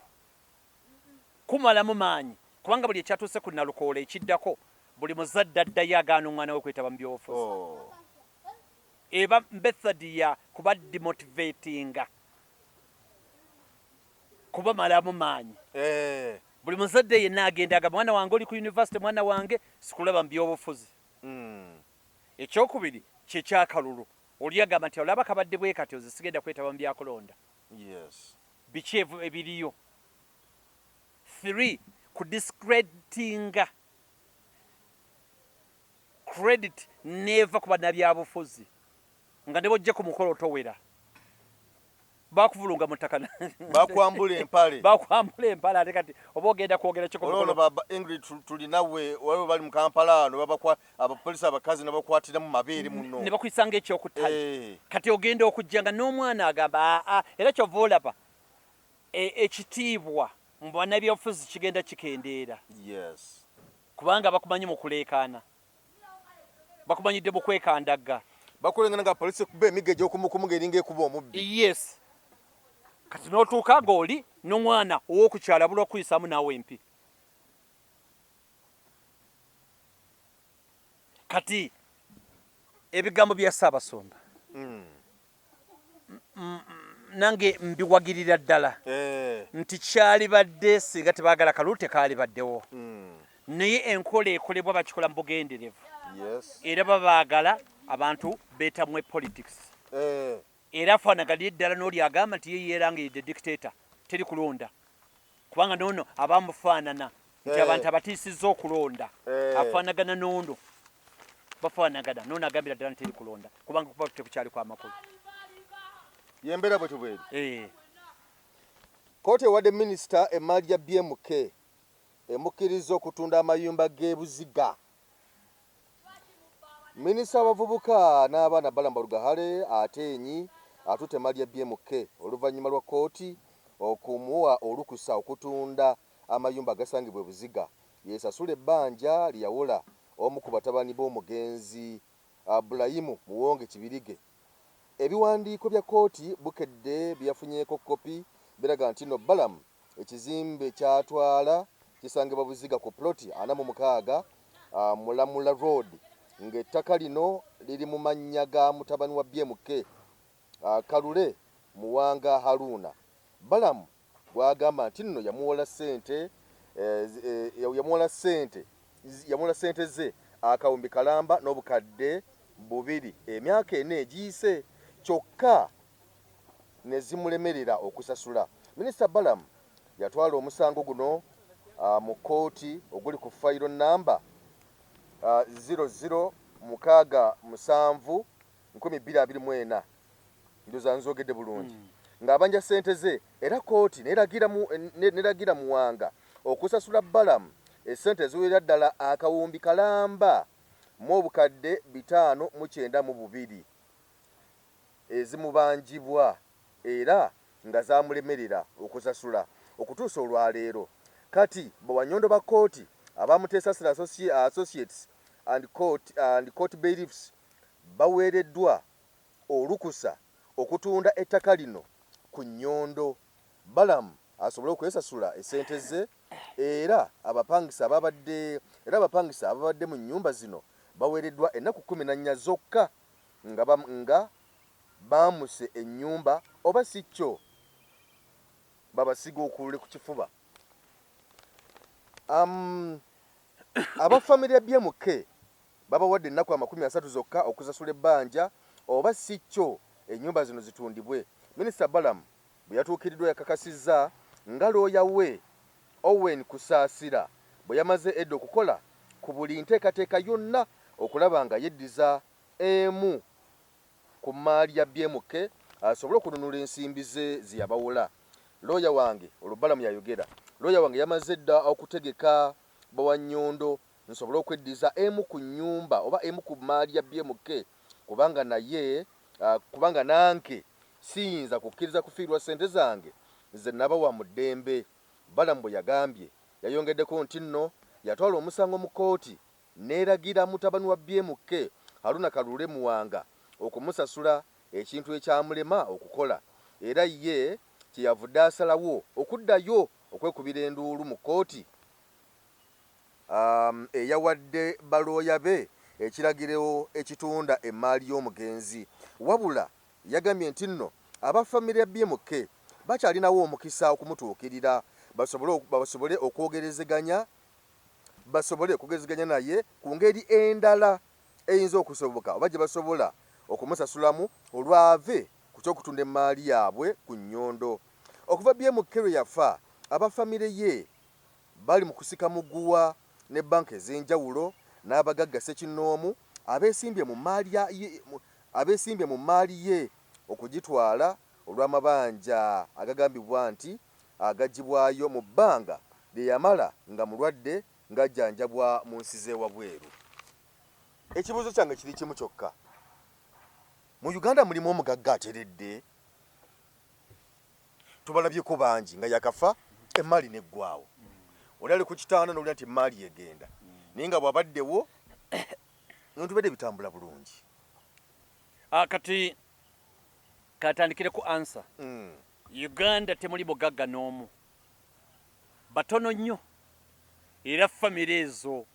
kumalamu maanyi kubanga buli ekyatuuse ku nalukoola ekiddako buli muzadde addayo agaana omwana we kwetaba mu byobufuzi eba methodi ya kuba demotivatinga kuba malamu maanyi buli muzadde yenna agenda agamba mwana wange oli ku university mwana wange sikulaba mu byobufuzi ekyokubiri kyekyakalulu oli agamba nti olaba kabadde bwe kati ozisigenda kwetaba mu byakulonda biki ebiriyo 3 kudiscreditinga credit neeva ku bannabyabufuzi nga ne bojja ku mukolo otowera bakuvulunga mutaka bakwambula empale ate kati oba ogenda kwogera kyo baba Ingrid tulinawe waliwo bali mu Kampala abapolisi abakazi nabakwatira mu mabeere muno ne bakwisanga ekyokutali kati ogenda okujja nga n'omwana agamba era kyova olaba ekitiibwa mu bannabyabufuzi kigenda kikendeera kubanga bakumanyi mu kuleekaana bakumanyidde mu kwekandagga bakulengana nga polisi kuba emigga egy'okumukumu eringa ekuba omubbi kati n'otuuka ng'oli n'omwana ow'okukyala bulwa kuyisaamu naawe empi kati ebigambo bya Ssaabasumba nange mbiwagirira ddala nti kyalibadde singa tebaagala kalulu tekaalibaddewo naye enkola ekolebwa bakikola mu bugenderevu era babaagala abantu beetamwe politics era afaanaganira eddala n'oli agamba nti ye yeerangiride dictator teri kulonda kubanga noono abamufaanana nti abantu abatiisizza okulonda afaanagana n'ono bafaanagana noono agambira ddala nteri kulonda kubanga kuba tekukyaliko amakulu yembeera bwe tubweri kooti ewadde minisita Emaali ya BMK emukkiriza okutunda amayumba g'ebuziga minisita w'abavubuka n'abaana Balam Balugahale Atenyi atutte Emaali ya BMK oluvannyuma lwa kooti okumuwa olukusa okutunda amayumba agasangibwa ebuziga yesasula ebbanja lyawola omu ku batabani b'omugenzi Bulayimu Muwonge Kibirige ebiwandiiko bya kooti bukedde byafunyeeko kopi biraga nti no Balam ekizimbe kyatwala kisangibwa buziga ku ploti 46 Mulamula Road ng'ettaka lino liri mu mannya ga mutabani wa BMK Kalule Muwanga Haruna Balam bw'agamba nti nno yamuwola ssente ze akawumbi kalamba n'obukadde 2 emyaka 4 egiyise kyokka ne zimulemerera okusasula. Minisita Balam yatwala omusango guno mu kooti oguli ku fayiro namba 0067/2024 ndoza nzogedde bulungi ng'abanja ssente ze era kooti neragira Muwanga okusasula Balam essente eziwerera ddala akawumbi kalamba mu obukadde 592 ezimubanjibwa era nga zamulemerera okusasula okutuusa olwaleero. Kati bwe Wanyondo ba kooti abamuteesa Associates and court bailiffs baweereddwa olukusa okutunda ettaka lino ku nnyondo Balam asobole okwesasula essente ze era abapangisa ababadde mu nnyumba zino baweereddwa ennaku 14 zokka nga baamuse ennyumba oba si kyo babasiga okulule ku kifuba. Abafamire ya BMK babawadde ennaku 30 zokka okusasula ebbanja oba si kyo ennyumba zino zitundibwe. Minisita Balam bwe yatuukiridwa yakakasizza nga looya we Owen Kusaasira bwe yamaze edda okukola ku buli nteekateeka yonna okulaba nga yeddiza emu ku maali ya BMK asobole okununula ensimbi ze yabawola. Looya wange olubalamu yayogera, looya wange yamaze edda okutegeka Bawannyondo nsobole okweddiza emu ku nnyumba oba emu ku maali ya BMK kubanga nange siyinza kukkiriza kufiirwa ssente zange ze nabawa mu ddembe. Balamu bwe yagambye, yayongeddeko nti nno yatwala omusango mu kkooti n'eragira mutabani wa BMK Haruna Kalule Muwanga okumusasula ekintu ekyamulema okukola, era ye kyeyavudde asalawo okuddayo okwekubira enduulu mu kkooti eyawadde balooya be ekiragiro ekitunda emmaali y'omugenzi. Wabula yagambye nti nno abafamire ya BMK bakyalinawo omukisa okumutuukirira basobole okwogerezeganya naye ku ngeri endala eyinza okusoboka oba gye basobola okumusasulamu olwave ku kyokutunda emmaali yaabwe ku nnyondo. Okuva BMK lwe yafa, abafamire ye bali mu kusika muguwa ne banka ez'enjawulo n'abagagga ssekinnoomu abeesimbye mu maali ye okugitwala olw'amabanja agagambibwa nti agagibwayo mu bbanga lye yamala nga mulwadde ng'ajjanjabwa mu nsi z'ewabweru. Ekibuuzo kyange kiri kimu kyokka. Mu Uganda mulimu omugagga ateredde? Tubalabyeko bangi nga yakafa emmaali neggwaawo. Oli ali ku kitaano n'olya nti emmaali egenda. Naye nga bw'abaddewo ntubadde bitambula bulungi. Kati katandikire ku ansa. Uganda temuli mugagga n'omu. Batono nnyo. Era famire ezo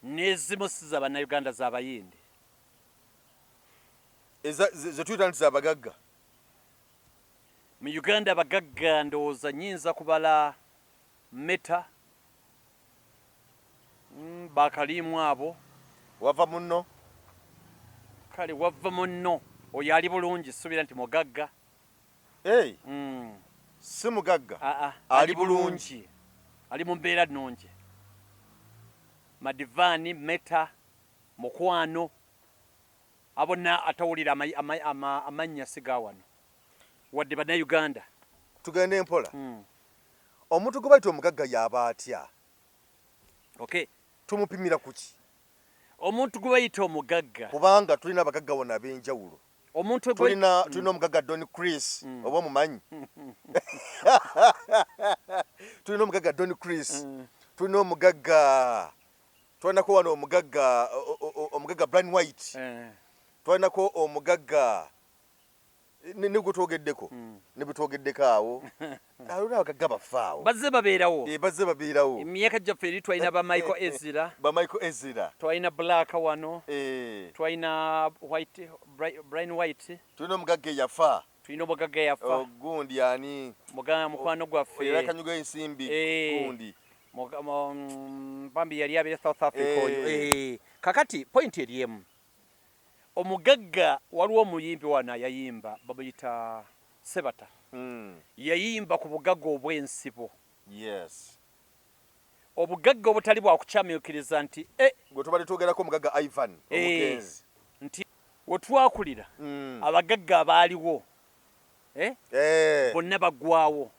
n'ezimu si za bannayuganda z'abayindi. Ze tuyita nti z'abagagga. Mu Uganda abagagga ndowooza nnyinza kubala Meta, Bakalimu abo. Wava munno? Kale wava munno. Oyo ali bulungi suubira nti mugagga. Hey. Si mugagga. Ali bulungi. Ali mu mbeera nnungi. Madivaani, Meta, Mukwano. Abonna atawulira amannya siga wano. Wadde bannayuganda. Tugende empola. Omuntu gwe bayita omugagga y'aba atya? Okay. Tumupimira kuki? Omuntu gwe bayita omugagga. Kubanga tulina abagagga wonna ab'enjawulo. Omuntu tulina omugagga Don Chris oba omumanyi. Tulina omugagga Don Chris. Tulina omugagga twanako wano omugagga Brian White. Twanako omugagga nigutwogeddeko nibutwogeddeko awo. Alina abagagga bafaawo. Bazze babeerawo. Bazze babeerawo. Emyaka gyaffe eri twalina ba Michael Ezra. Twalina Black wano. Twalina White, Brian White. Tulina omugagga eyafa. Tulina omugagga eyafa. Gundi ani? Mukwano gwaffe. Era kanyuga ensimbi gundi. Bambi yali abeera South Africa oyo. Kakati point eri emu. Omugagga waliwo omuyimbi wano yayimba babuyita Sebata. Yayimba ku bugagga obw'ensibo. Yes. Obugagga obutali bwakukyamyukiriza nti gwe tubadde twogerako omugagga Ivan omugenzi. Nti wetwakulira abagagga abaaliwo bonna baggwawo.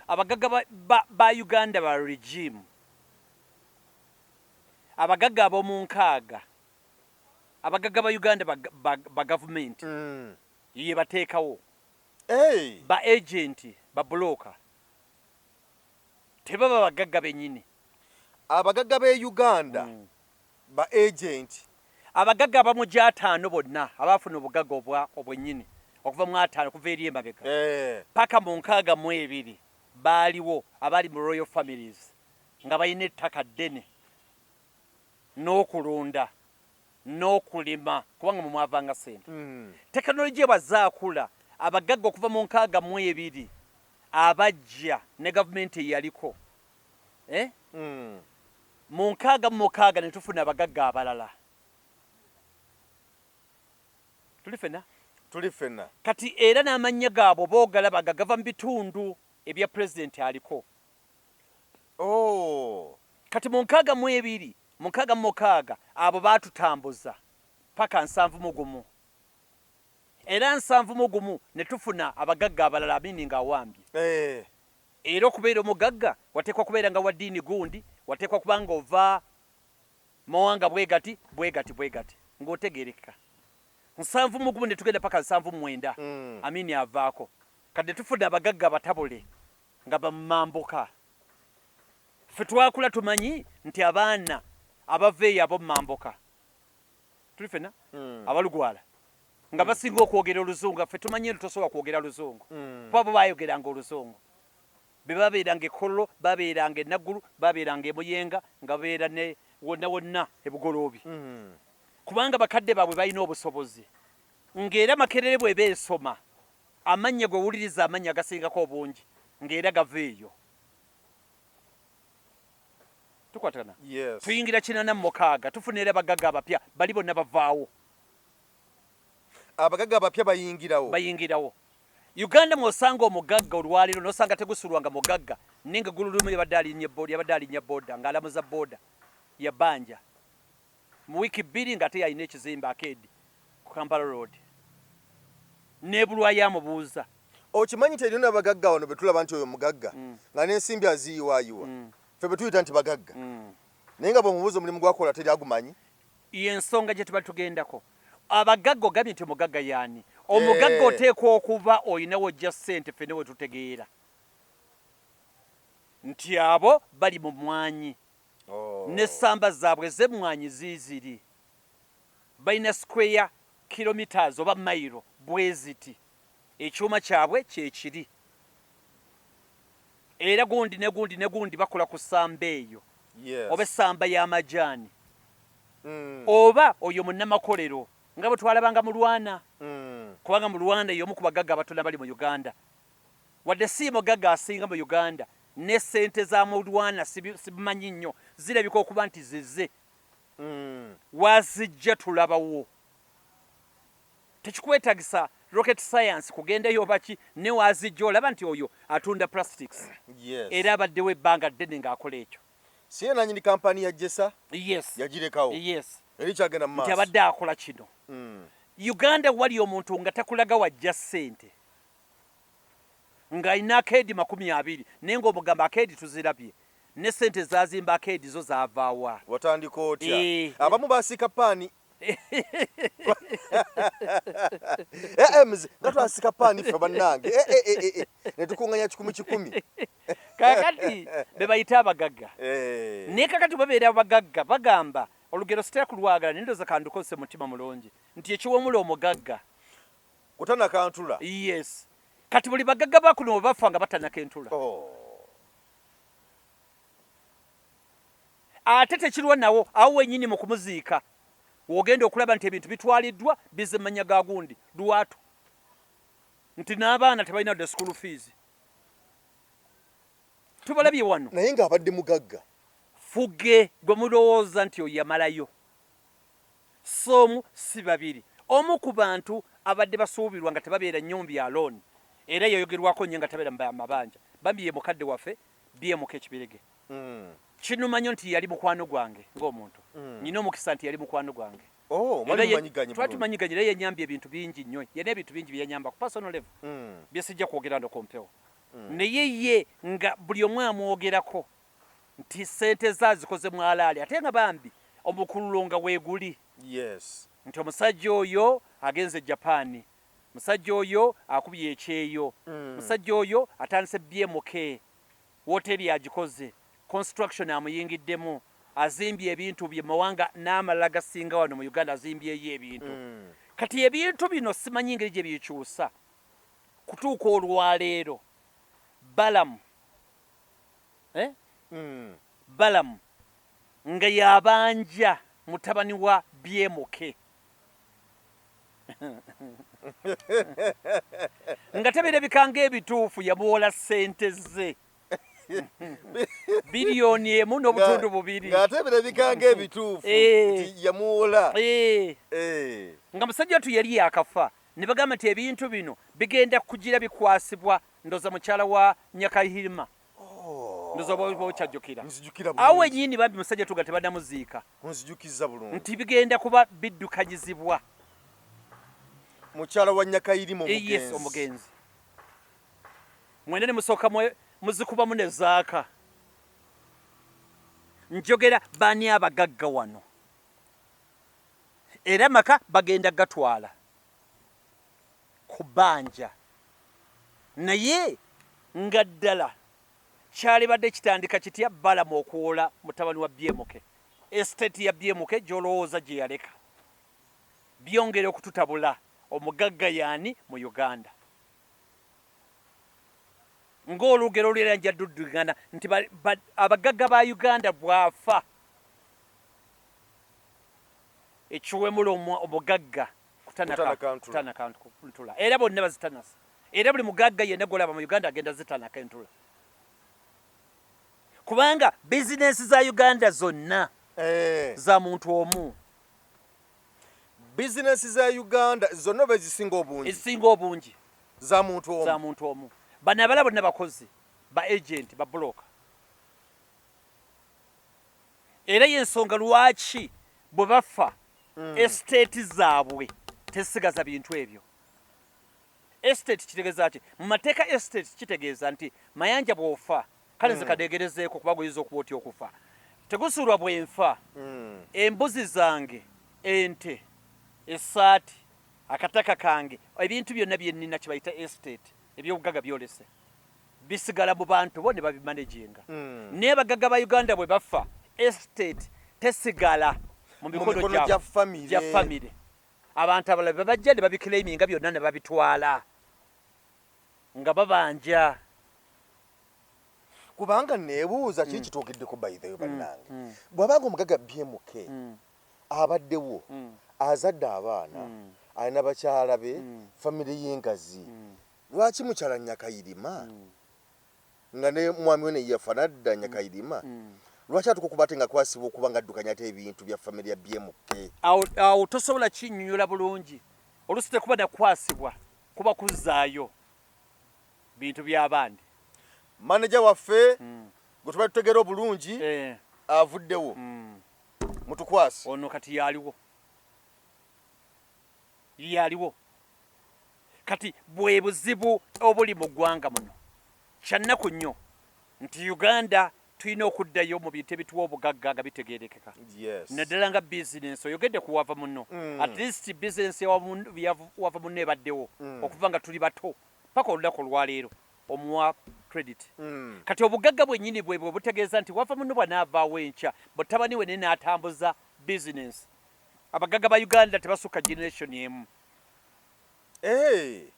Abagagga ba Uganda ba regime. Abagagga ab'omu nkaaga. Abagagga ba Uganda ba government. Ye bateekawo. Ba agent, ba broker. Tebaba bagagga bennyini. Abagagga b'e Uganda ba agent abagagga abamu gy'ataano bonna abaafuna obugagga obwennyini okuva mu ataano kuva eri emabega paka mu 62 baaliwo abali mu royal families nga balina ettaka ddene n'okulunda n'okulima kubanga mu mwavanga sente. Tekinologiya bwazaakula abagagga okuva mu 62 abajja ne gavumenti eyaliko mu 66 ne tufuna abagagga abalala. Tuli fena kati era n'amannya gaabo boogalabaga gava mu bitundu ebya pulezidenti aliko. Kati mu 62 mu 66 abo baatutambuza paka 71 era 71 ne tufuna abagagga abalala abini nga awambye. Era okubeera omugagga wateekwa kubeera nga wa ddiini gundi, wateekwa kubanga ova mawanga bwegati ng'otegereka. 71 ne tugenda paka 79 amini avaako. Kadde tufuna abagagga batabule nga bamambuka. Ffe twakula tumanyi nti abaana abaveeyo abo mambuka tuli fena abalugwala nga basinga okwogera oluzungu. Ffe tumanyi tosobola kwogera luzungu kuba abo baayogeranga oluzungu. Be babeeranga ekololo, babeeranga enaggulu, babeeranga emuyenga nga babeera ne wonna wonna ebugoloobi kubanga bakadde baabwe balina obusobozi. Ng'era Makerere bwe beesoma amannya gwe wuliriza amannya agasingako obungi ng'era gaveeyo. Tukwatana tuyingira 86 tufunira abagagga abapya bali bonna bavaawo. Abagagga abapya bayingirawo. Uganda mwosanga omugagga olwaliro nosanga Tegusuulwa nga mugagga nenga gululumu yabadde alinya boda ng'alamuza boda ya BBANJA mu wiki 2 ng'ate yalina ekizimba akeedi ku Kampala Road nebulwa yamubuuza. Okimanyi nti erina abagagga wano be tulaba nti oyo mugagga nga n'ensimbi aziyiwaayiwa ffe be tuyita nti bagagga naye nga bw'omubuuza omulimu gwakola teri agumanyi. Y'ensonga gye tuba tugendako. Abagagga ogambye nti omugagga yaani? Omugagga oteekwa okuba olinawo ojja ssente ffene we tutegeera nti abo bali mu mwanyi n'essamba zaabwe z'emmwanyi ziiziri balina square kilometers oba mayiro bweziti ekyuma kyabwe kyekiri era gundi ne gundi bakola ku ssamba eyo oba essamba y'amajaani oba oyo munnamakolero nga bwe twalabanga mu Lwana kubanga mu Rwanda y'omu ku bagagga abatona bali mu Uganda wadde si mugagga asinga mu Uganda ne ssente za mu Lwana sibimanyi nnyo zirabika okuba nti zize wazijja tulabawo. Tekikwetagisa rocket science kugendayo baki ne wazijja olaba nti oyo atunda plastics era abaddewo ebbanga ddene ng'akola ekyo. Si ye nannyini kampani ya Jessa yagirekawo eri kyagenda mu maaso nti abadde akola kino. Uganda wali omuntu nga takulaga wajja ssente ng'alina akeedi 20 naye ng'omugamba akeedi tuzirabye ne ssente zazimba akeedi zo zaavaawa. Watandika otya? Abamu baasika paani nga twasika paani ffe bannange ne tukuŋŋanya 10 kakati be bayita abagagga naye kakati babeera abagagga bagamba olugero sitera kulwagala nendoza kandukozese mutima mulungi nti ekiwomula omugagga kutanakantula. Yes, kati buli bagagga bakuno bafa nga batanakentula. Ate tekirwa nawo awo wenyini mu kumuziika wogenda okulaba nti ebintu bitwaliddwa bizimanya ga gundi lwatu nti n'abaana tebalina the school fees. Tubalabye wano naye ng'abadde mugagga fuge gwe mulowooza nti oyo yamalayo. Somu si babiri omu ku bantu abadde basuubirwa nga tebabeera nnyumbi ya looni era yayogerwako nnyo nga tabeera mu mabanja bambi ye mukadde waffe BMK Ekibirege. Kinuma nnyo nti yali mukwano gwange ng'omuntu nyina omukisa nti yali mukwano gwange. Twatumanyiganye naye yenyambye ebintu bingi nnyo ye n'ebintu bingi byenyamba ku personal level bye sijja kwogera ndo kompewo naye ye nga buli omu amwogerako nti ssente zazikoze mwalaali ate nga bambi omukululo nga weeguli. Nti omusajja oyo agenze Japaani, musajja oyo akubye ekyeyo, musajja oyo atandise BMK wooteri agikoze, construction amuyingiddemu, azimbye ebintu bye mawanga n'amalala gasinga wano mu Uganda azimbyeyo ebintu kati ebintu bino simanyi ngeri gye bikyusa kutuuka olwaleero Balam Balam nga yabanja mutabani wa BMK nga tebirabikanga ebituufu yamuwola ssente ze biliyoni emu n'obutundu bubiri ng'ate birabikanga ebituufu yamuwola nga musajja watu yali yakafa ne bagamba nti ebintu bino bigenda kugira bikwasibwa ndoza mukyala wa Nyakahirima ndoza bokyajjukira awo wenyini bambi musajja tuga tebanamuziika onzijukiza bulungi nti bigenda kuba biddukanyizibwa mukyala wa Nyakahirima yes omugenzi mwene ne musooka muzikubamu ne zaaka njogera baani abagagga wano era maka bagenda gatwala ku bbanja naye nga ddala kyali badde kitandika kitya Balamu okuwola mutabani wa BMK estate ya BMK gy'olowooza gye yaleka byongera okututabula omugagga yaani mu Uganda ng'olugero olwera nja duddugana nti abagagga ba Uganda bwafa ekiwemula omugagga kutanaka ntula era bonna bazitanasa era buli mugagga yenna golaba mu Uganda agenda zitanaka entula kubanga bizinesi za Uganda zonna za muntu omu bizinesi za Uganda zonna bezisinga obungi ezisinga obungi za muntu omu bano abala bonna bakozi ba agent ba broker era y'ensonga lwaki bwe bafa estate zaabwe tesigaza bintu ebyo estate kitegeeza ki mu mateeka estate kitegeeza nti mayanja bw'ofa kale zikadeegerezeeko kuba goyinza okuba otya okufa Tegusuulwa bwenfa embuzi zange ente essaati akataka kange ebintu byonna byennina kibayita estate ebyobugagga byolese bisigala mu bantu bo ne babimanaginga naye bagagga ba Uganda bwe bafa estate tesigala mu mikono gya famire abantu abalala babajja ne babiclaiminga byonna ne babitwala nga babanja kubanga neebuuza kiri kituukiddeko by the way bannange bw'abanga omugagga BMK abaddewo azadde abaana alina bakyala be famire y'engazi lwaki mukyala Nyakahirima nga ne mwami we ne yafa nadda Nyakahirima lwaki atuka okuba ate nga kwasibwa okuba nga addukanya ate ebintu bya famire ya BMK awo tosobola kinnyonnyola bulungi oluusi tekuba nakwasibwa kuba kuzzaayo bintu by'abandi manager waffe gwe tuba tutegeera obulungi avuddewo mutukwasi ono kati yaliwo kati bwe buzibu obuli mu ggwanga muno kyannaku nnyo nti Uganda tulina okuddayo mu bintu ebituwa obugagga nga bitegeerekeka naddala nga bizinensi oyogedde kuwava muno at least bizinensi wava muno ebaddewo okuva nga tuli bato paka olunaku olwaleero omuwa credit kati obugagga bwennyini bwe butegeeza nti wava muno bwanaavaawo enkya mutabani we ne n'atambuza bizinensi abagagga ba Uganda tebasukka generation emu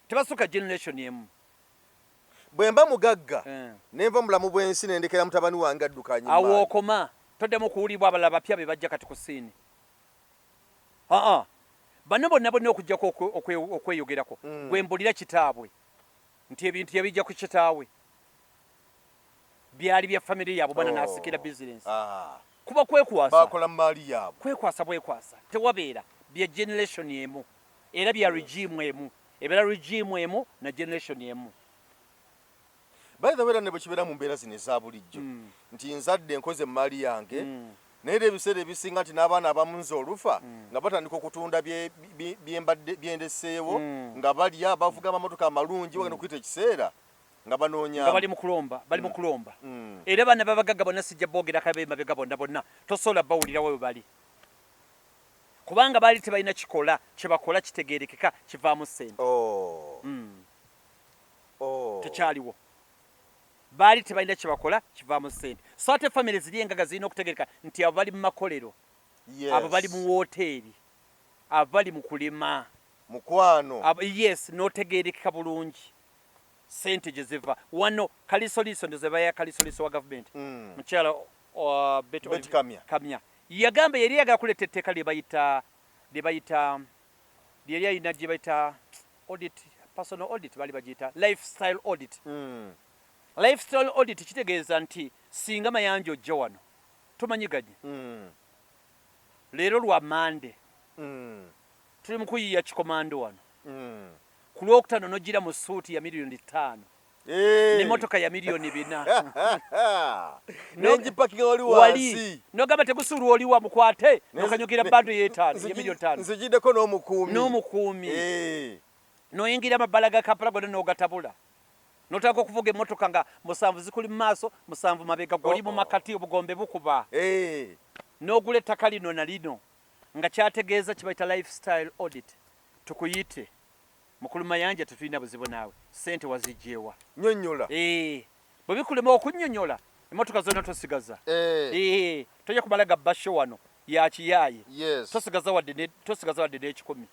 tebasukka generation emu bwe mba mugagga nenva mulamu bw'ensi nendekera mutabani wange addukanye awo okoma toddemu kuwulibwa abalala bapya be bajja kati ku siini bano bonna okujjako okweyogerako gwe mbulira kitaabwe nti ebintu yabijja ku kitaawe byali bya famire yaabwe bwana n'asikira bizinensi kuba bakola mu maali yaabwe bwekwasa tewabeera bya generation emu era bya regime emu ebeera regime emu na generation emu by the way ne bwe kibeera mu mbeera zino eza bulijjo nti nzadde nkoze mu maali yange naye era ebiseera ebisinga nti n'abaana abamu nze olufa nga batandika okutunda byendeseewo nga balya bavuga amamotoka amalungi bagenda okuyita ekiseera nga banoonya bali mu kulomba era baana babagagga bonna sijja boogerako ab'emabega bonna tosobola bawulirawo we bali kubanga baali tebalina kikola kye bakola kitegeerekeka kivaamu ssente tekyaliwo baali tebalina kye bakola kivaamu ssente. So ate famire ziri engaga zirina okutegereka nti abo bali mu makolero, abo bali mu wooteeri, abo bali mu kulima, mukwano, yes, n'otegeerekeka bulungi ssente gye ziva. Wano Kalisoliiso ndoze baya Kalisoliiso wa gavumenti, mukyala Betty Kamya yagamba yali yagala kuleeta etteeka lye bayita yali alina gye bayita audit, personal audit bali bagiyita lifestyle audit. Lifestyle audit kitegeeza nti singa Mayanja ojja wano tumanyiganye, leero lwa Mande tuli mu kuyiya kikomando wano, ku Lwokutaano n'ogira mu suuti ya miliyoni 5 n'emmotoka ya miliyoni 4 n'enjipakinga wali wansi n'ogamba Tegusuulwa oli wa mukwate n'okanyukira bando y'etaano ya miliyoni 5 nzigiddeko n'omukuumi n'oyingira amabbala ga Kampala gonna n'ogatabula, n'otandika okuvuga emmotoka nga 7 zikuli mu maaso 7 mabega, goli mu makati obugombe bukuba, n'ogula ettaka lino na lino nga kyategeeza kibayita lifestyle audit. Tukuyite mukulu Mayanja, tetulina buzibu naawe, ssente wazijjeewa, nnyonnyola. Bwe bikulema okunnyonnyola emmotoka zonna tosigaza, tojja kumala ga basho wano yakiyaaye, tosigaza wadde n'ekikumi.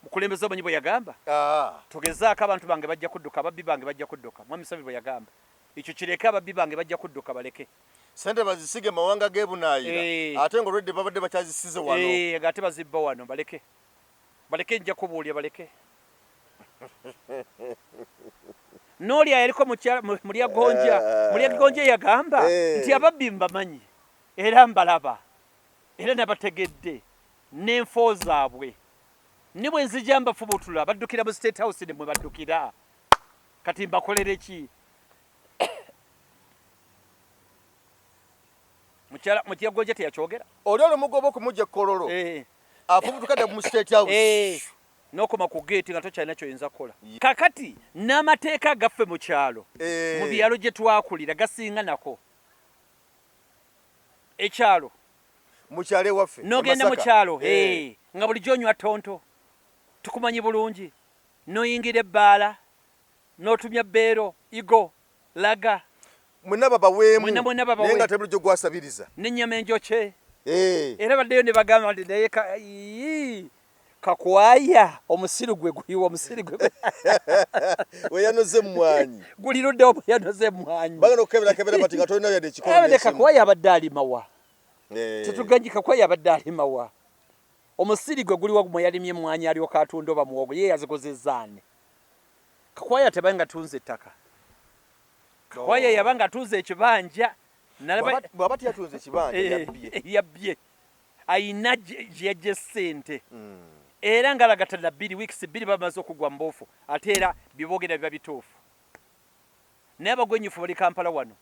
Mukulembeze omanyi bwe yagamba, togezaako abantu bange bajja kudduka, ababbi bange bajja kudduka. Mwami Museveni bwe yagamba ekyo kireke, ababbi bange bajja kudduka, baleke sente bazisige mawanga g'ebunaayira, ate ng'olwedde babadde bakyazisize wano, ng'ate bazibba wano, baleke nja kubuulya, baleke. N'oli yaliko mulya gonja yagamba nti ababbi mbamanyi era mbalaba era nabategedde n'enfo zaabwe, ne bwe nzija mbafubutula baddukira mu State House ne mwe baddukira, kati mbakolere ki? Mukyala gonja teyakyogera, oli olumugoba okumujja Kololo afubutukadde mu State House n'okoma ku geeti nga tokyalina kyoyinza kukola. Kakati n'amateeka gaffe mu kyalo, mu byalo gye twakulira gasinga nako. Ekyalo mu kyalo ewaffe n'ogenda mu kyalo nga bulijjo onywa tonto, tukumanyi bulungi, n'oyingira ebbaala n'otumya bbeero, igo, laga, mwenna babaweemu naye nga tebulijjo gwasabiriza n'ennyama enjokye. Era baddeyo ne bagamba nti naye Kakwaya omusiru gwe guliwo, omusiru gwe weyanoze emmwanyi gulirudde omu yanoze emmwanyi, bagenda okukebera bati nga tolina yadde ekikola n'ekimu. Kakwaya abadde alimawa, tetuganyi Kakwaya abadde alimawa. Omusiri gwe guliwo mwe yalimye emmwanyi alyoka atunda oba muwogo, ye yazigozezzaane. Kakwaya tebanga tunze ettaka, Kakwaya yabanga atuze ekibanja, bw'aba tiyatunze ekibanja yabbye, ayina gye yajja ssente, era ngalagatana 2 weeks 2 bamaze okugwa mboofu, ate era byeboogera biba bituufu. Naye abagwenyufu bali Kampala wano,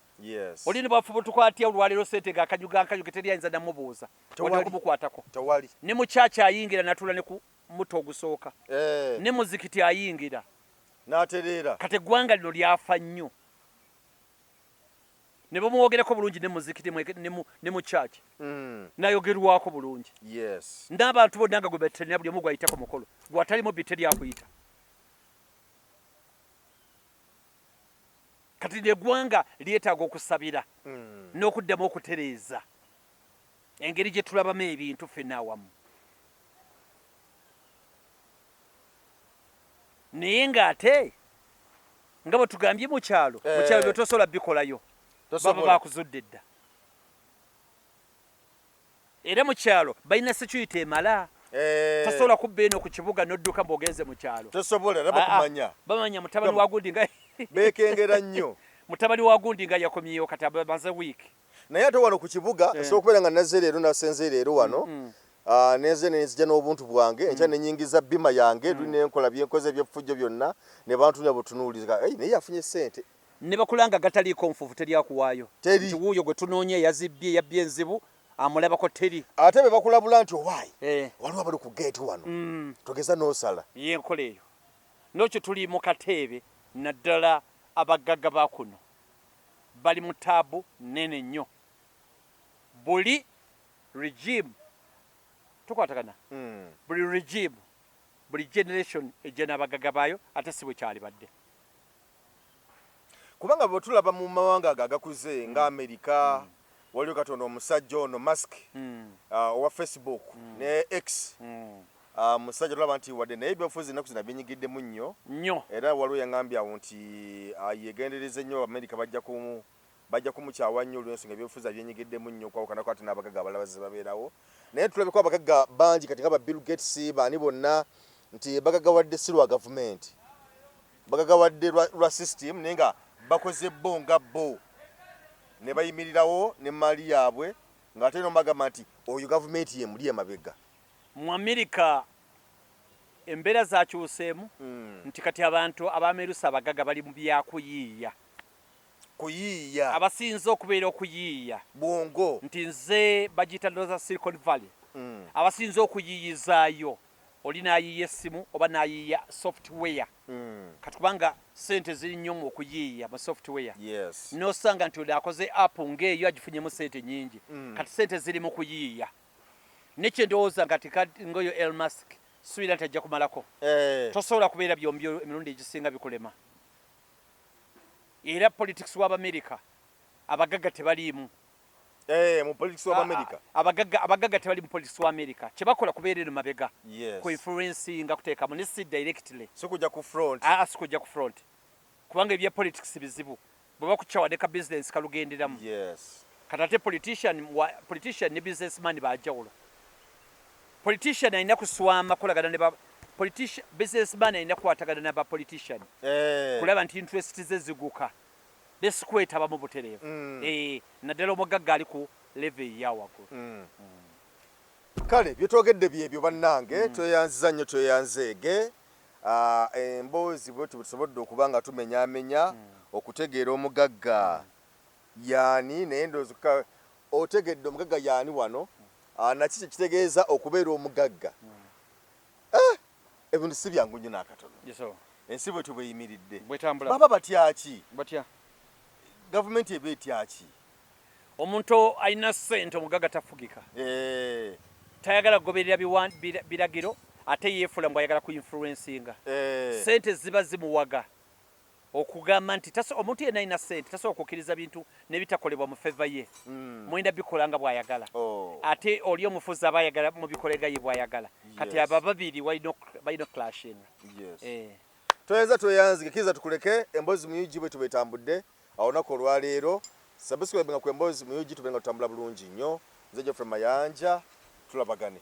oli ne bwafubutuka atya olwaleero ssente ng'akanyuga teriyinza namubuuza wadde kumukwatako. Ne mu kyaki ayingira natula ne ku muto ogusooka, ne muzikiti ayingira n'atereera. Kati eggwanga lino lyafa nnyo, ne bamwogerako bulungi ne muzikiti ne mu kyaki nayogerwako bulungi. N'abantu bonna nga gwe beterina buli omu gwayitako mukolo, gwatalimu bbi teryakuyita. Kati eggwanga lyetaaga okusabira n'okuddamu okutereeza engeri gye tulabamu ebintu ffenna awamu. Naye ng'ate nga bwe tugambye mu kyalo bye tosobola bikolayo, baba bakuzudde dda. Era mu kyalo balina security emala, tosobola kubba eno ku kibuga n'odduka mb'ogenze mu kyalo, tosobola era bakumanya, bamanya mutabani wa gundi nga beekengera nnyo, mutabani wa gundi nga yakomyeyo kati amaze wiiki. Naye ate wano ku kibuga nsobola okubeera nga nazze leero nasenze leero wano, neze nenzija n'obuntu bwange, enkya nenyingiza bima yange, luli nenkola byenkoze ebyeffujjo byonna, ne bantu ne butunuuliza naye yafunye ssente. Ne bakulanga gataliiko nfuufu teryakuwaayo, nti wuuyo gwe tunoonya yazibbye yabbye enzibu, amulabako teri. Ate be bakulabula nti owaayi waliwo abali ku geeti wano, togeza n'osala. Ye enkola eyo. N'okyo tuli mu kateebe, naddala abagagga ba kuno bali mu taabu nnene nnyo. Buli regime tukwatagana, buli regime, buli generation ejja n'abagagga baayo, ate si bwe kyali badde. kubanga bwe tulaba mu mawanga agakuze nga America waliwo katono omusajja ono Musk owa Facebook ne X musajja tulaba nti wadde naye ebyobufuzi ennaku zino binyigiddemu nnyo era waliwo yaŋŋambye awo nti yegendereze nnyo America bajja kumukyawa nnyo olw'ensonga ebyobufuzi byenyigiddemu nnyo okwawukanako ate n'abagagga abalala ze babeerawo naye tulabeko abagagga bangi kati nga ba Bill Gates baani bonna nti bagagawadde si lwa gavumenti bagagawadde lwa system naye nga bakoze bo nga bo ne bayimirirawo ne maali yaabwe ng'ate n'omagamba nti oyo gavumenti yemuli emabega. Mu America embeera zakyuseemu nti kati abantu abamerusa abagagga bali mu byakuyiiya abasinze okubeera okuyiiya bwongo nti nze bagiyita North Silicon Valley abasinze okuyiiyizaayo oli n'ayiiya essimu oba n'ayiiya software kati kubanga sente ziri nnyo mu okuyiiya mu software n'osanga nti oli akoze app ng'eyo agifunyemu sente nnyingi kati sente ziri mu kuyiiya nekye ndowooza ngati ngoyo Elon Musk suubira nti ajja kumalako tosobola kubeera byombi emirundi egisinga bikulema era politics w'Amerika abagagga tebaliimu mu politics w'Amerika abagagga tebali mu politics w'Amerika kye bakola kubeera eno mabega ku influencinga kuteekamu ne si directly sikujja ku front sikujja ku front kubanga ebya politics bizibu bwe bakukyawa ne ka business kalugenderamu kati ate politician ne businessman bajawulo politician alina kuswama kolagana ne businessman alina kukwatagana ne ba politician kulaba nti interest ze ziguka lesikwetaba mu butereevu naddala omugagga ali ku level eyawagulu kale byetwogedde byebyo bannange tweyanziza nnyo tweyanzeege emboozi bwe tusobodde okuba nga tumenyaamenya okutegeera omugagga yaani naye ndowooza otegedde omugagga yaani wano naki kyekitegeeza okubeera omugagga ebintu si byangu nnyo n'akatono ensi bwe tubeyimiridde baba batyaki gavumenti eba etyaki omuntu alina ssente omugagga tafugika tayagala kugoberera biragiro ate yeefula mbu ayagala ku influencinga ssente ziba zimuwaga okugamba nti omuntu yenna alina ssente tasobola okukkiriza bintu nebitakolebwa mu feva ye mwenda bikola nga bw'ayagala ate oli omufuzi aba ayagala mu bikolega ye bw'ayagala kati aba babiri balina clashinga toyinza tweyanzike kiza tukuleke emboozi mu UG bwe tubetambudde olunaku olwaleero subscribe nga ku emboozi mu UG tube nga tutambula bulungi nnyo nze Geoffrey Mayanja tulabagane.